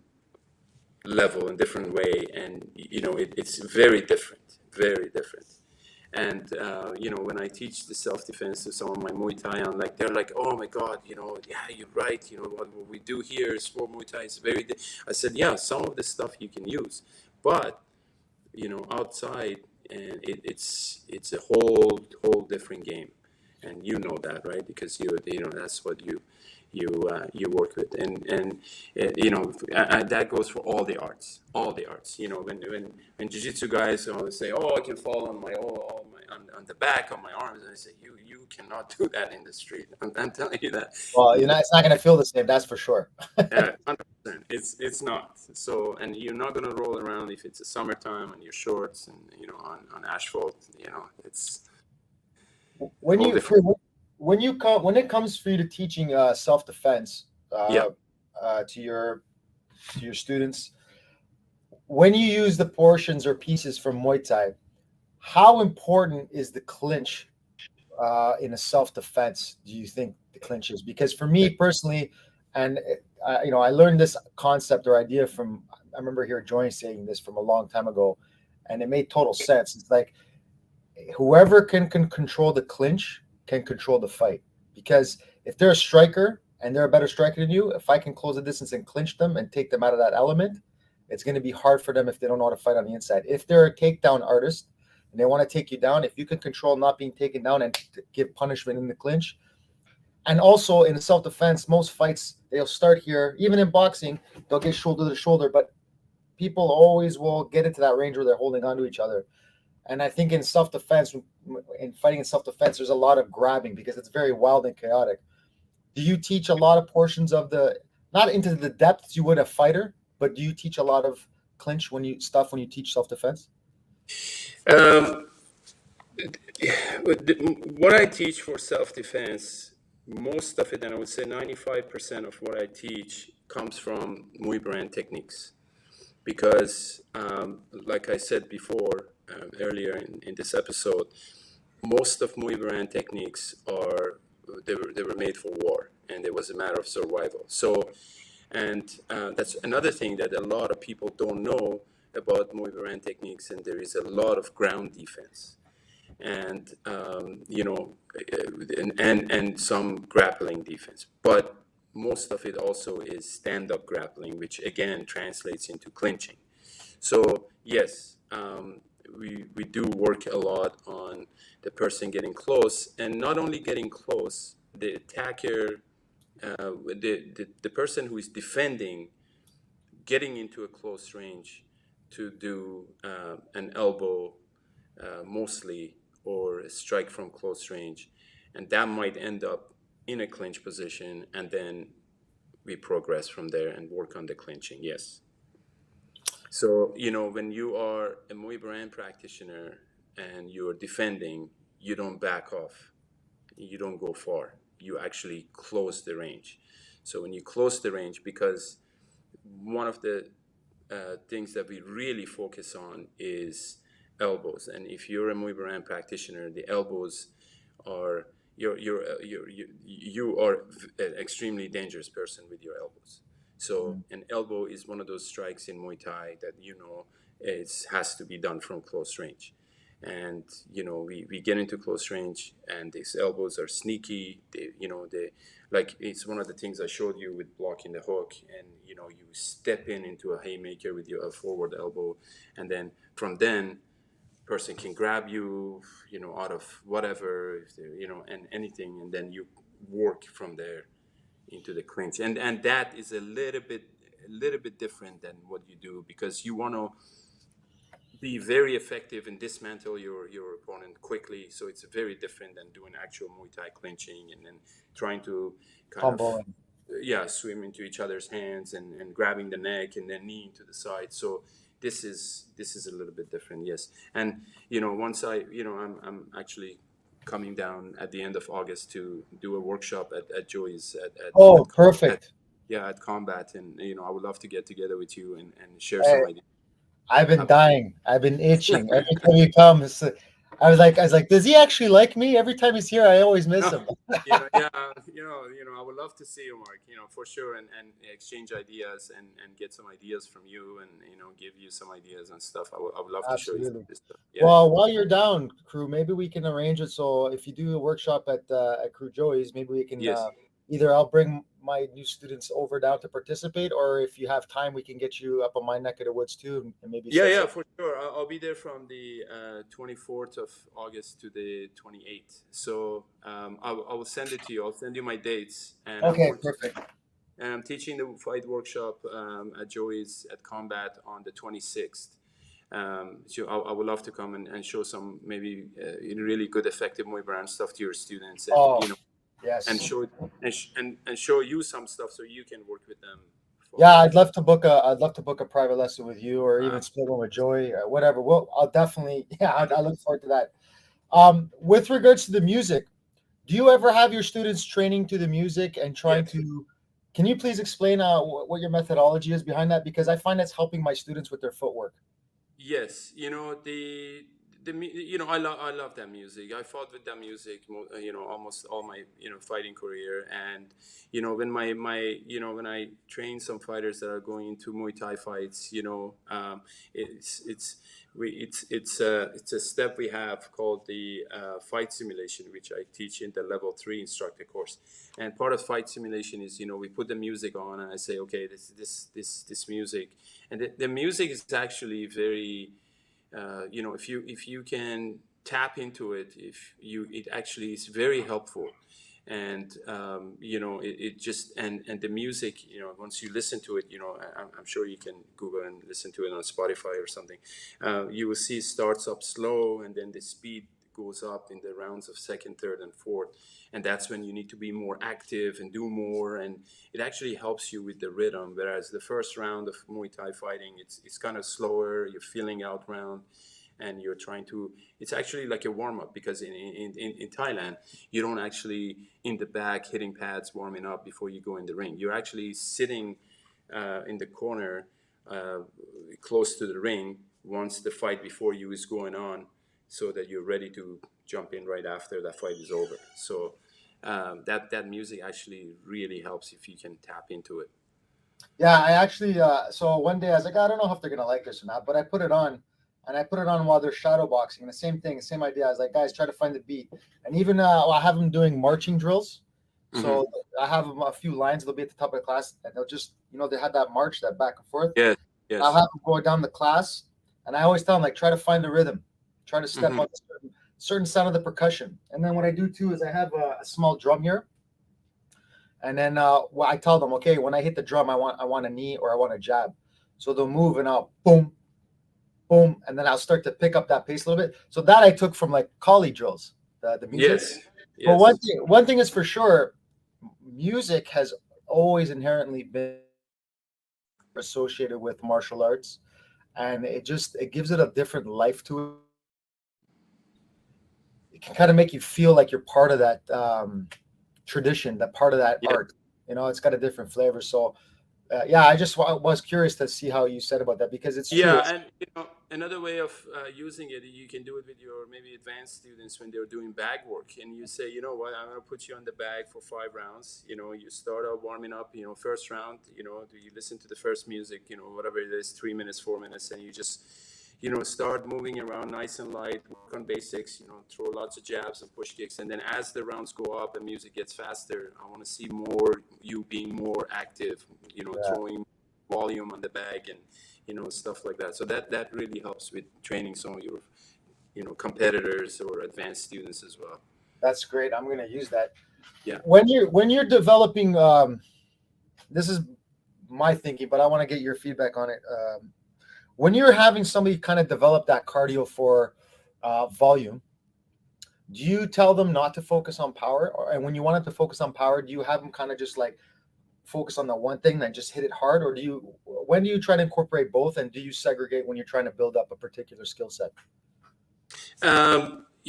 level and different way. And, it's very different. And, when I teach the self-defense to some of my Muay Thai, they're like, oh my God, yeah, you're right. What we do here is for Muay Thai is very, I said, yeah, some of the stuff you can use, but, outside, and it's a whole different game, and that, right? Because that's what you work with, and that goes for all the arts. When jiu-jitsu guys say, oh, I can fall on on the back of my arms, and I say, you cannot do that in the street. I'm telling you that. Well, it's not going to feel the same, that's for sure. Yeah, 100%. It's not. So, and you're not gonna roll around if it's a summertime on your shorts and on asphalt. It's When all you different. when it comes for you to teaching self-defense Yeah. To your students, when you use the portions or pieces from Muay Thai, how important is the clinch in a self-defense? Do you think the clinch is? Because for me personally, and I learned this concept or idea from, I remember hearing Joy saying this from a long time ago, and it made total sense. It's like whoever can control the clinch can control the fight. Because if they're a striker and they're a better striker than you, if I can close the distance and clinch them and take them out of that element, it's going to be hard for them if they don't know how to fight on the inside. If they're a takedown artist and they want to take you down, if you can control not being taken down and give punishment in the clinch. And also in self-defense, most fights, they'll start here. Even in boxing, they'll get shoulder to shoulder, but people always will get into that range where they're holding on to each other. And I think in self-defense, in fighting in self-defense, there's a lot of grabbing because it's very wild and chaotic. Do you teach a lot of portions of not into the depths you would a fighter, but do you teach a lot of clinch when you teach self-defense? What I teach for self-defense, most of it, and I would say 95% of what I teach comes from Muay Brand techniques. Because, like I said before, earlier in this episode, most of Muay Brand techniques they were made for war, and it was a matter of survival. So, and that's another thing that a lot of people don't know about Muay Brand techniques, and there is a lot of ground defense, and and some grappling defense, but most of it also is stand-up grappling, which again translates into clinching. So yes, we do work a lot on the person getting close, and not only getting close, the attacker, the person who is defending, getting into a close range to do an elbow mostly, or a strike from close range, and that might end up in a clinch position, and then we progress from there and work on the clinching. Yes. So, when you are a Muay Brand practitioner and you're defending, you don't back off. You don't go far. You actually close the range. So when you close the range, because one of the things that we really focus on is elbows. And if you're a Muay Brand practitioner, the elbows are, you are an extremely dangerous person with your elbows. So an elbow is one of those strikes in Muay Thai that it has to be done from close range. And we get into close range, and these elbows are sneaky. They like, it's one of the things I showed you with blocking the hook, and you step into a haymaker with your forward elbow, and then from then person can grab you out of whatever, if and anything, and then you work from there into the clinch, and that is a little bit different than what you do, because you want to be very effective and dismantle your opponent quickly. So it's very different than doing actual Muay Thai clinching and then trying to kind of swim into each other's hands and grabbing the neck and then kneeing to the side. So this is a little bit different. Yes. And once I'm actually coming down at the end of August to do a workshop at Joy's at perfect. At Combat, and I would love to get together with you and share some ideas. I've been dying. I've been itching. Every time you come, I was like, does he actually like me? Every time he's here, I always miss him. I would love to see you, Mark. For sure, and exchange ideas and get some ideas from you, and give you some ideas and stuff. I would love to show you this stuff. Yeah. Well, while you're down, crew, maybe we can arrange it. So if you do a workshop at Crew Joey's, maybe we can. Yes. Either I'll bring my new students over down to participate, or if you have time, we can get you up on my neck of the woods too, and maybe. Yeah, for sure. I'll be there from the 24th of August to the 28th. So I will send it to you. I'll send you my dates. And okay, perfect. And I'm teaching the fight workshop at Joey's at Combat on the 26th. So I would love to come and show some maybe really good, effective Muay Brand stuff to your students. And, yes. And show you some stuff so you can work with them Yeah, I'd love to book a private lesson with you, or even split one with Joey, or whatever. I'll definitely, yeah, I look forward to that. With regards to the music, do you ever have your students training to the music and trying Yes. to? Can you please explain what your methodology is behind that? Because I find that's helping my students with their footwork. Yes, I love that music. I fought with that music, almost all my fighting career. And when I train some fighters that are going into Muay Thai fights, it's it's a step we have called the fight simulation, which I teach in the level 3 instructor course. And part of fight simulation is we put the music on, and I say, okay, this music, and the music is actually very if you can tap into it, it actually is very helpful. And it just, and the music, once you listen to it, I'm sure you can Google and listen to it on Spotify or something. You will see it starts up slow, and then the speed goes up in the rounds of second, third, and fourth. And that's when you need to be more active and do more, and it actually helps you with the rhythm. Whereas the first round of Muay Thai fighting, it's kind of slower, you're feeling out round, and you're trying to, it's actually like a warm-up, because in Thailand, you don't actually in the back hitting pads warming up before you go in the ring. You're actually sitting in the corner close to the ring once the fight before you is going on, so that you're ready to jump in right after that fight is over. So that music actually really helps if you can tap into it. Yeah, I actually. So one day I was like, I don't know if they're gonna like this or not, but I put it on, and I put it on while they're shadow boxing. And the same thing, same idea. I was like, guys, try to find the beat. And even I have them doing marching drills. So I have them a few lines. They'll be at the top of the class, and they'll just, they had that march, that back and forth. Yes, I'll yes. have them go down the class, and I always tell them, like, try to find the rhythm, try to step on a certain sound of the percussion. And then what I do too is I have a small drum here, and then I tell them, okay, when I hit the drum, I want a knee or I want a jab. So they'll move, and I'll boom, boom, and then I'll start to pick up that pace a little bit. So that I took from like collie drills, the music. Yes, But yes. one thing is for sure, music has always inherently been associated with martial arts, and it gives it a different life to it. It can kind of make you feel like you're part of that tradition, that part of that art. It's got a different flavor. So yeah, I just was curious to see how you said about that, because it's true. And another way of using it, you can do it with your maybe advanced students when they're doing bag work, and you say, you know what, I'm going to put you on the bag for 5 rounds. You start out warming up. First round, do you listen to the first music, whatever it is, 3 minutes, 4 minutes, and you just start moving around nice and light, work on basics, throw lots of jabs and push kicks. And then as the rounds go up and music gets faster, I want to see more you being more active, throwing volume on the bag and stuff like that. So that really helps with training some of your competitors or advanced students as well. That's great. I'm going to use that. Yeah. When you're developing, this is my thinking, but I want to get your feedback on it. When you're having somebody kind of develop that cardio for volume, do you tell them not to focus on power? And when you want them to focus on power, do you have them kind of just like focus on the one thing and just hit it hard? Or when do you try to incorporate both? And do you segregate when you're trying to build up a particular skill set?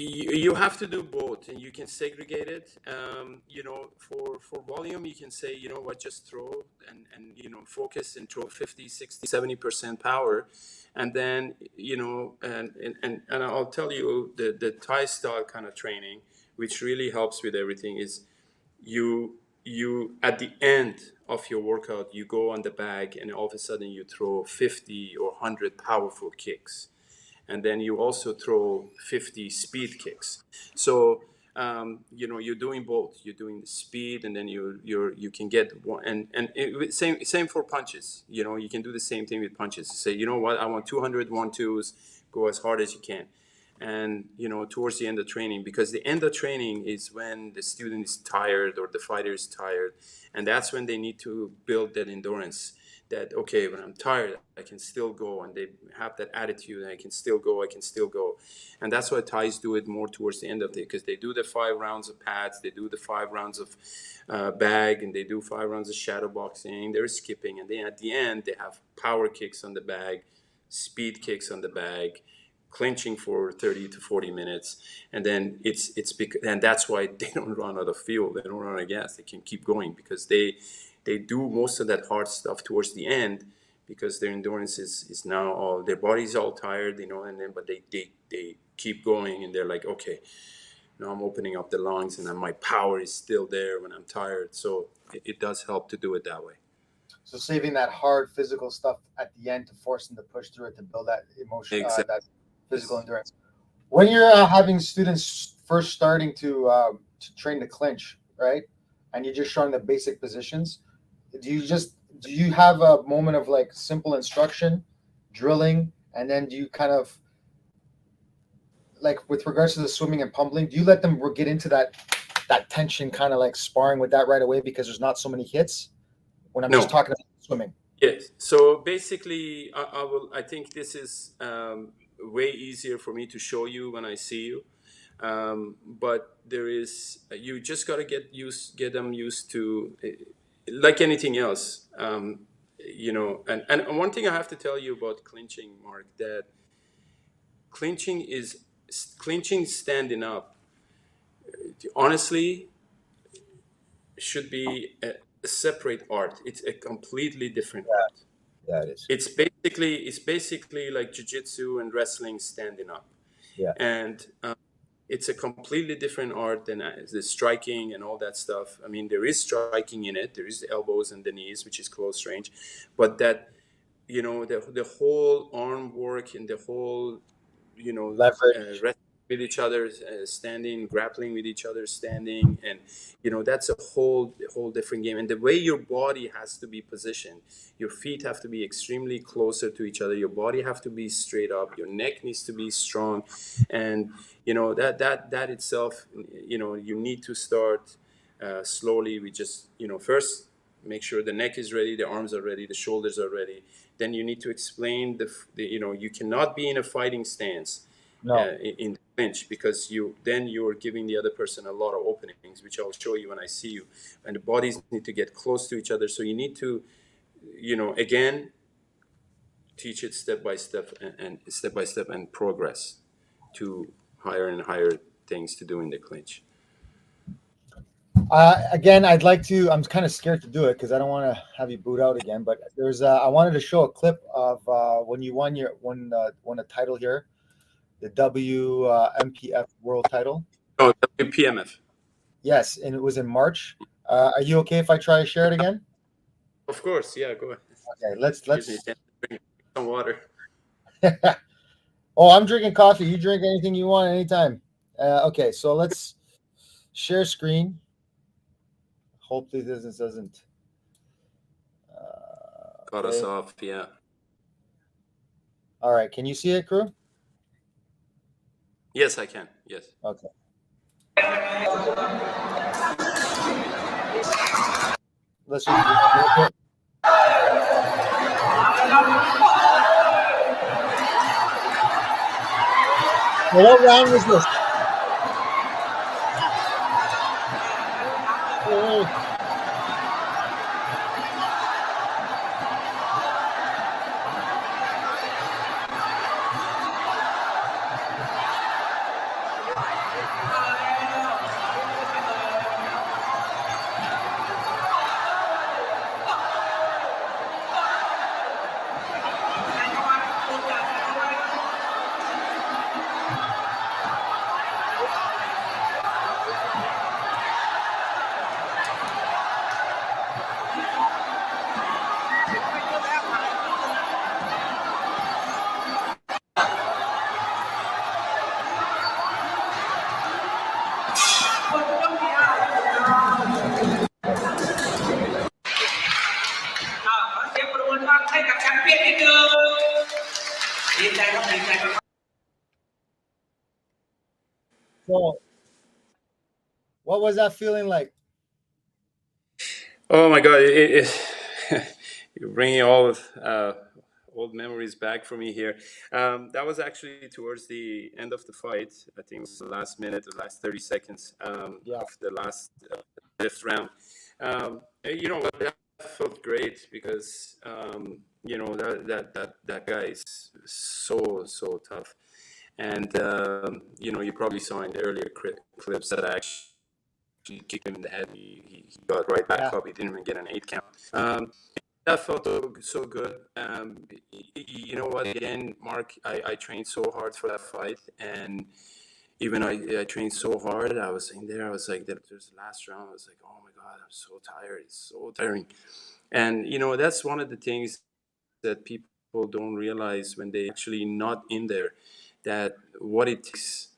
You have to do both, and you can segregate it. For volume, you can say, just throw and focus and throw 50, 60, 70% power. And then, and I'll tell you the Thai style kind of training, which really helps with everything, is you at the end of your workout, you go on the bag, and all of a sudden you throw 50 or 100 powerful kicks. And then you also throw 50 speed kicks. So you're doing both. You're doing the speed, and then you can get one. And same for punches. You can do the same thing with punches. Say, you know what, I want 200 1-2s. Go as hard as you can. And towards the end of training, because the end of training is when the student is tired or the fighter is tired, and that's when they need to build that endurance. that, okay, when I'm tired, I can still go, and they have that attitude, and I can still go. And that's why Thais do it more towards the end of the, because they do the 5 rounds of pads, they do the 5 rounds of bag, and they do 5 rounds of shadow boxing, they're skipping, and then at the end, they have power kicks on the bag, speed kicks on the bag, clinching for 30 to 40 minutes, and then and that's why they don't run out of fuel, they don't run out of gas, they can keep going, because they do most of that hard stuff towards the end, because their endurance is now all, their body's all tired, and then but they keep going, and they're like, okay, now I'm opening up the lungs, and then my power is still there when I'm tired. So it does help to do it that way. So saving that hard physical stuff at the end to force them to push through it, to build that emotion, Exactly. that physical endurance. When you're having students first starting to train to clinch, right, and you're just showing the basic positions, do you have a moment of like simple instruction, drilling, and then do you kind of, like with regards to the swimming and pummeling, do you let them get into that tension, kind of like sparring with that right away, because there's not so many hits when I'm just talking about swimming? Yes. So basically, I think this is way easier for me to show you when I see you. But there is, you just got to get them used to, like anything else. And one thing I have to tell you about clinching, Mark, that clinching standing up, honestly, should be a separate art. It's a completely different art. Yeah, it is. It's basically like jiu-jitsu and wrestling standing up. Yeah. And it's a completely different art than the striking and all that stuff. I mean, there is striking in it. There is the elbows and the knees, which is close range, but that, the whole arm work and the whole, Leverage. wrestling with each other, standing, grappling with each other, standing, and that's a whole different game. And the way your body has to be positioned, your feet have to be extremely closer to each other, your body have to be straight up, your neck needs to be strong, and that itself, you need to start slowly. We just, first make sure the neck is ready, the arms are ready, the shoulders are ready. Then you need to explain you cannot be in a fighting stance. No. In the clinch, because you're giving the other person a lot of openings, which I'll show you when I see you, and the bodies need to get close to each other. So you need to, again, teach it step by step and progress to higher and higher things to do in the clinch. Again, I'd like to. I'm kind of scared to do it because I don't want to have you boot out again. But I wanted to show a clip of when you won a title here, the WMPF World Title. Oh, WPMF. Yes, and it was in March. Are you okay if I try to share it again? Of course, yeah. Go ahead. Okay, let's drink some water. Oh, I'm drinking coffee. You drink anything you want anytime. Okay, so let's share screen. Hopefully this doesn't cut us off. Yeah. All right. Can you see it, crew? Yes, I can. Yes. Okay. Let's just well, what round was this? Oh. So, what was that feeling like? Oh my God! You're bringing all of old memories back for me here. That was actually towards the end of the fight. I think it was the last minute, the last 30 seconds of the last fifth round. You know, that felt great because you know that guy is so tough, and you know, you probably saw in the earlier clips that I actually kicked him in the head. He got right back up. He didn't even get an 8 count. That felt so good. You know what? Again, Mark, I trained so hard for that fight, and even I trained so hard. I was in there. I was like, there's the last round. I was like, oh my god, I'm so tired. It's so tiring. And you know, that's one of the things that people don't realize when they actually not in there, that what it takes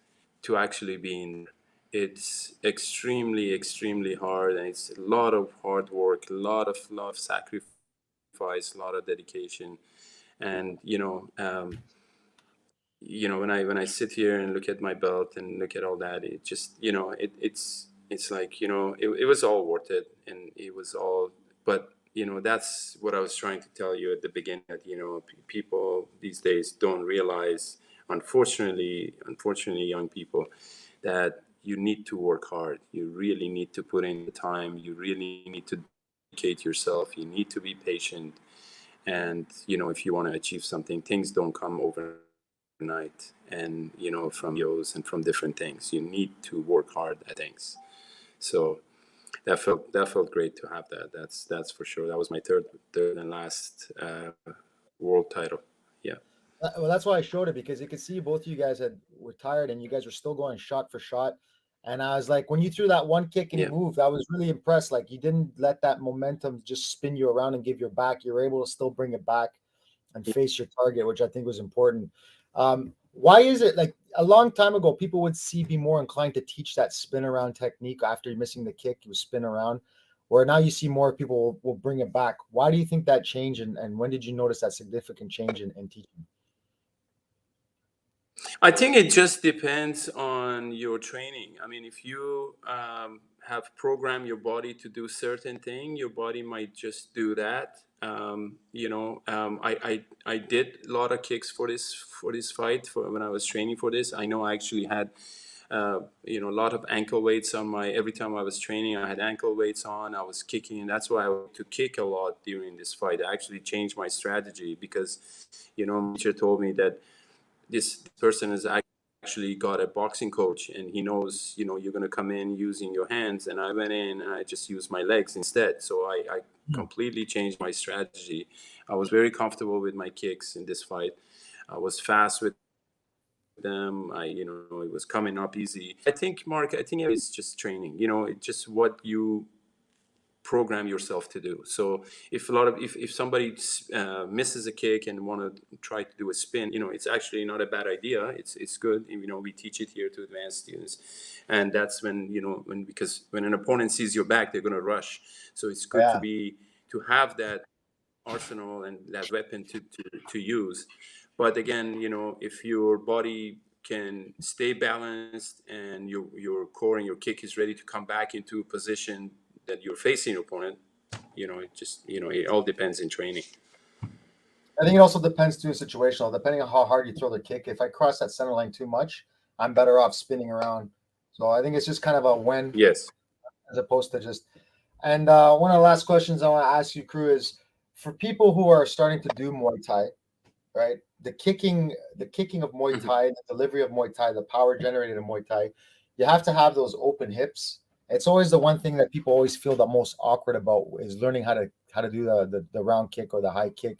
to actually be in. It's extremely hard, and it's a lot of hard work, a lot of sacrifice, a lot of dedication. And you know, when I sit here and look at my belt and look at all that, it just, you know, it's like, you know, it was all worth it, and it was all. But you know, that's what I was trying to tell you at the beginning, that you know, people these days don't realize, unfortunately young people, that you need to work hard. You really need to put in the time. You really need to dedicate yourself. You need to be patient. And you know, if you want to achieve something, things don't come overnight. And you know, from videos and from different things, you need to work hard at things. So that felt great to have that. That's for sure. That was my third and last world title. Yeah. Well, that's why I showed it, because you could see both of you guys were tired, and you guys were still going shot for shot. And I was like, when you threw that one kick and you moved, I was really impressed. Like, you didn't let that momentum just spin you around and give your back. You were able to still bring it back and face your target, which I think was important. Why is it, like, a long time ago, people would be more inclined to teach that spin around technique after missing the kick, you spin around, where now you see more people will bring it back. Why do you think that changed? And when did you notice that significant change in teaching? I think it just depends on your training. I mean, if you have programmed your body to do certain thing, your body might just do that. I did a lot of kicks for this fight when I was training for this. I know I actually had a lot of ankle weights on every time I was training. I had ankle weights on. I was kicking, and that's why I wanted to kick a lot during this fight. I actually changed my strategy because, you know, my teacher told me that this person has actually got a boxing coach, and he knows, you know, you're going to come in using your hands. And I went in and I just used my legs instead. So I completely changed my strategy. I was very comfortable with my kicks in this fight. I was fast with them. It was coming up easy. I think, Mark, it's just training. You know, it's just what you program yourself to do. So if somebody misses a kick and want to try to do a spin, you know, it's actually not a bad idea. It's good. You know, we teach it here to advanced students, and that's because when an opponent sees your back, they're going to rush. So it's good to have that arsenal and that weapon to use. But again, you know, if your body can stay balanced and your core and your kick is ready to come back into a position that you're facing your opponent, you know, it all depends in training. I think it also depends too, situational, depending on how hard you throw the kick. If I cross that center line too much, I'm better off spinning around. So I think it's just kind of a when, yes, as opposed to just. And one of the last questions I want to ask you, crew, is for people who are starting to do Muay Thai, right? The kicking of Muay Thai, the delivery of Muay Thai, the power generated in Muay Thai, you have to have those open hips. It's always the one thing that people always feel the most awkward about, is learning how to do the round kick or the high kick,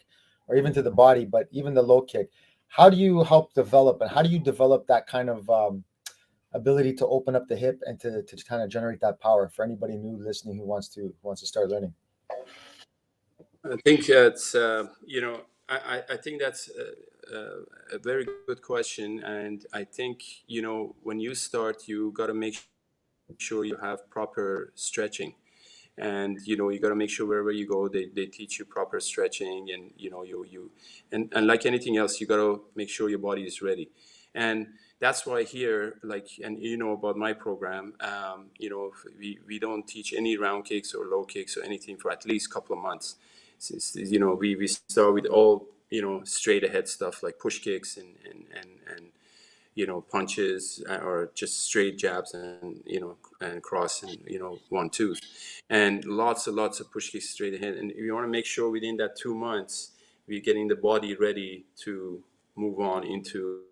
or even to the body, but even the low kick. How do you help develop, and how do you develop that kind of ability to open up the hip and to kind of generate that power for anybody new listening who wants to start learning? I think it's I think that's a very good question, and I think, you know, when you start, you got to make sure you have proper stretching, and you know, you got to make sure wherever you go, they teach you proper stretching, and you know, and like anything else, you got to make sure your body is ready. And that's why here, like, and you know about my program, we don't teach any round kicks or low kicks or anything for at least a couple of months, we start with all, straight ahead stuff like push kicks and punches, or just straight jabs and, and cross and, 1-2s, and lots of push kicks straight ahead. And we want to make sure within that 2 months, we're getting the body ready to move on into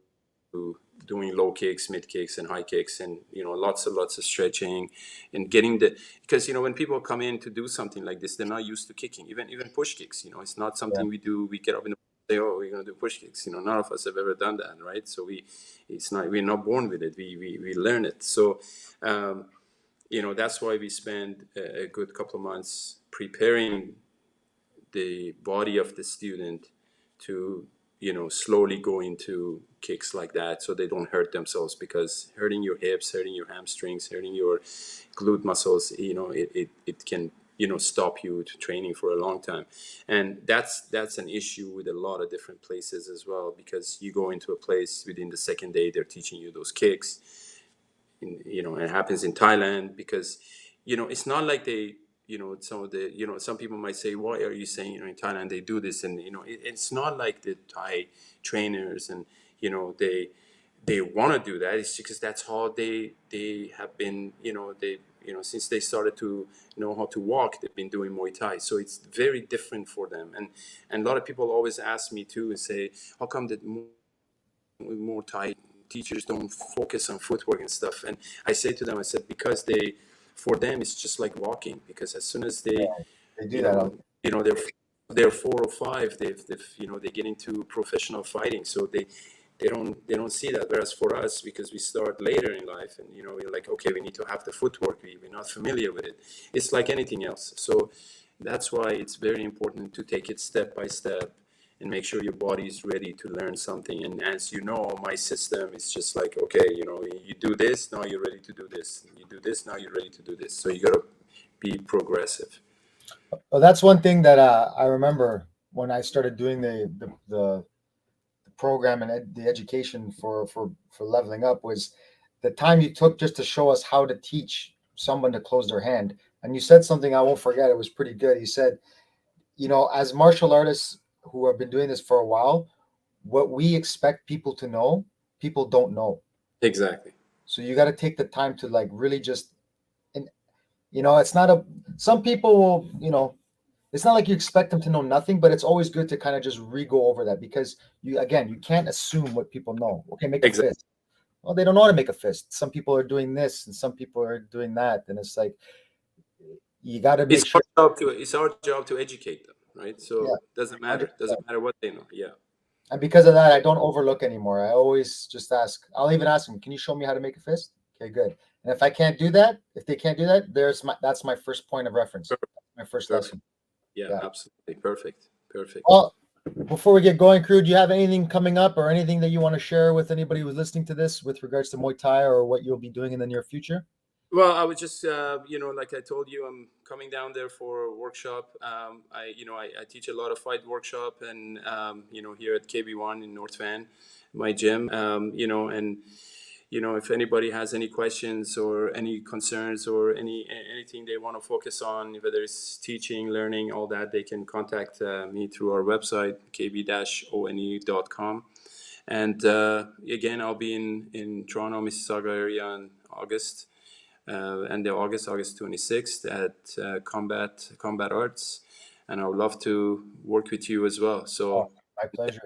doing low kicks, mid kicks, and high kicks, and lots of stretching, and getting because when people come in to do something like this, they're not used to kicking, even push kicks. It's not something we do. We get up in the say, oh, we're going to do push kicks. None of us have ever done that, right? So we're not born with it. We learn it. So that's why we spend a good couple of months preparing the body of the student to slowly go into kicks like that, so they don't hurt themselves, because hurting your hips, hurting your hamstrings, hurting your glute muscles, it can stop you to training for a long time. And that's an issue with a lot of different places as well, because you go into a place within the second day, they're teaching you those kicks. It happens in Thailand, because it's not like they some of the some people might say, why are you saying in Thailand they do this? And it's not like the Thai trainers and they want to do that. It's because that's how they have been, since they started to know how to walk, they've been doing Muay Thai. So it's very different for them. And a lot of people always ask me too and say, how come that Muay Thai teachers don't focus on footwork and stuff? And I say to them, because for them it's just like walking, because as soon as they do that, they're 4 or 5, they get into professional fighting, so they don't see that. Whereas for us, because we start later in life, and we're like, okay, we need to have the footwork, we're not familiar with it. It's like anything else. So that's why it's very important to take it step by step and make sure your body is ready to learn something. And as my system is just like, okay, you do this, now you're ready to do this. You do this, now you're ready to do this. So you got to be progressive. Well, that's one thing that I remember when I started doing the program and the education for leveling up, was the time you took just to show us how to teach someone to close their hand. And you said something I won't forget. It was pretty good. You said, as martial artists who have been doing this for a while, what we expect people to know, people don't know. Exactly. So you got to take the time to really just, and it's not some people will, it's not like you expect them to know nothing, but it's always good to kind of just re-go over that, because you can't assume what people know. Okay, make a fist. Well, they don't know how to make a fist. Some people are doing this and some people are doing that. And it's like, you got to make sure. It's our job to educate them. Right, so it doesn't matter. 100%. Doesn't matter what they know. Yeah. And because of that, I don't overlook anymore. I always just ask. I'll even ask them, "Can you show me how to make a fist?" Okay, good. And if I can't do that, if they can't do that, that's my first point of reference. Perfect. My first lesson. Yeah, absolutely. Perfect. Well, before we get going, crew, do you have anything coming up or anything that you want to share with anybody who's listening to this with regards to Muay Thai or what you'll be doing in the near future? Well, I was just, like I told you, I'm coming down there for a workshop. I teach a lot of fight workshop, and here at KB1 in North Van, my gym. If anybody has any questions or any concerns or anything they want to focus on, whether it's teaching, learning, all that, they can contact me through our website, kb-one.com. And again, I'll be in Toronto, Mississauga area in August. And the August 26th at Combat Arts, and I would love to work with you as well. So my pleasure.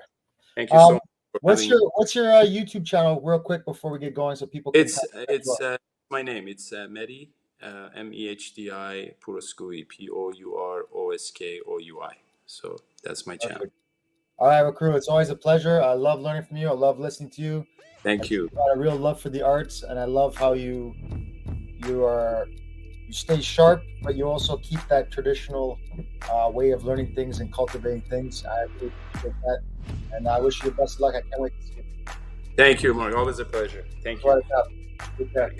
Thank you so much. What's your YouTube channel, real quick, before we get going, so people can? It's my name. It's Mehdi, Mehdi Pouroskoui, Pouroskoui. So that's my channel. All right, well, crew, it's always a pleasure. I love learning from you. I love listening to you. Thank you. You've got a real love for the arts, and I love how you stay sharp, but you also keep that traditional way of learning things and cultivating things. I really appreciate that, and I wish you the best of luck. I can't wait to see you. Thank you, Mark. Always a pleasure. Thank you. Right, good care.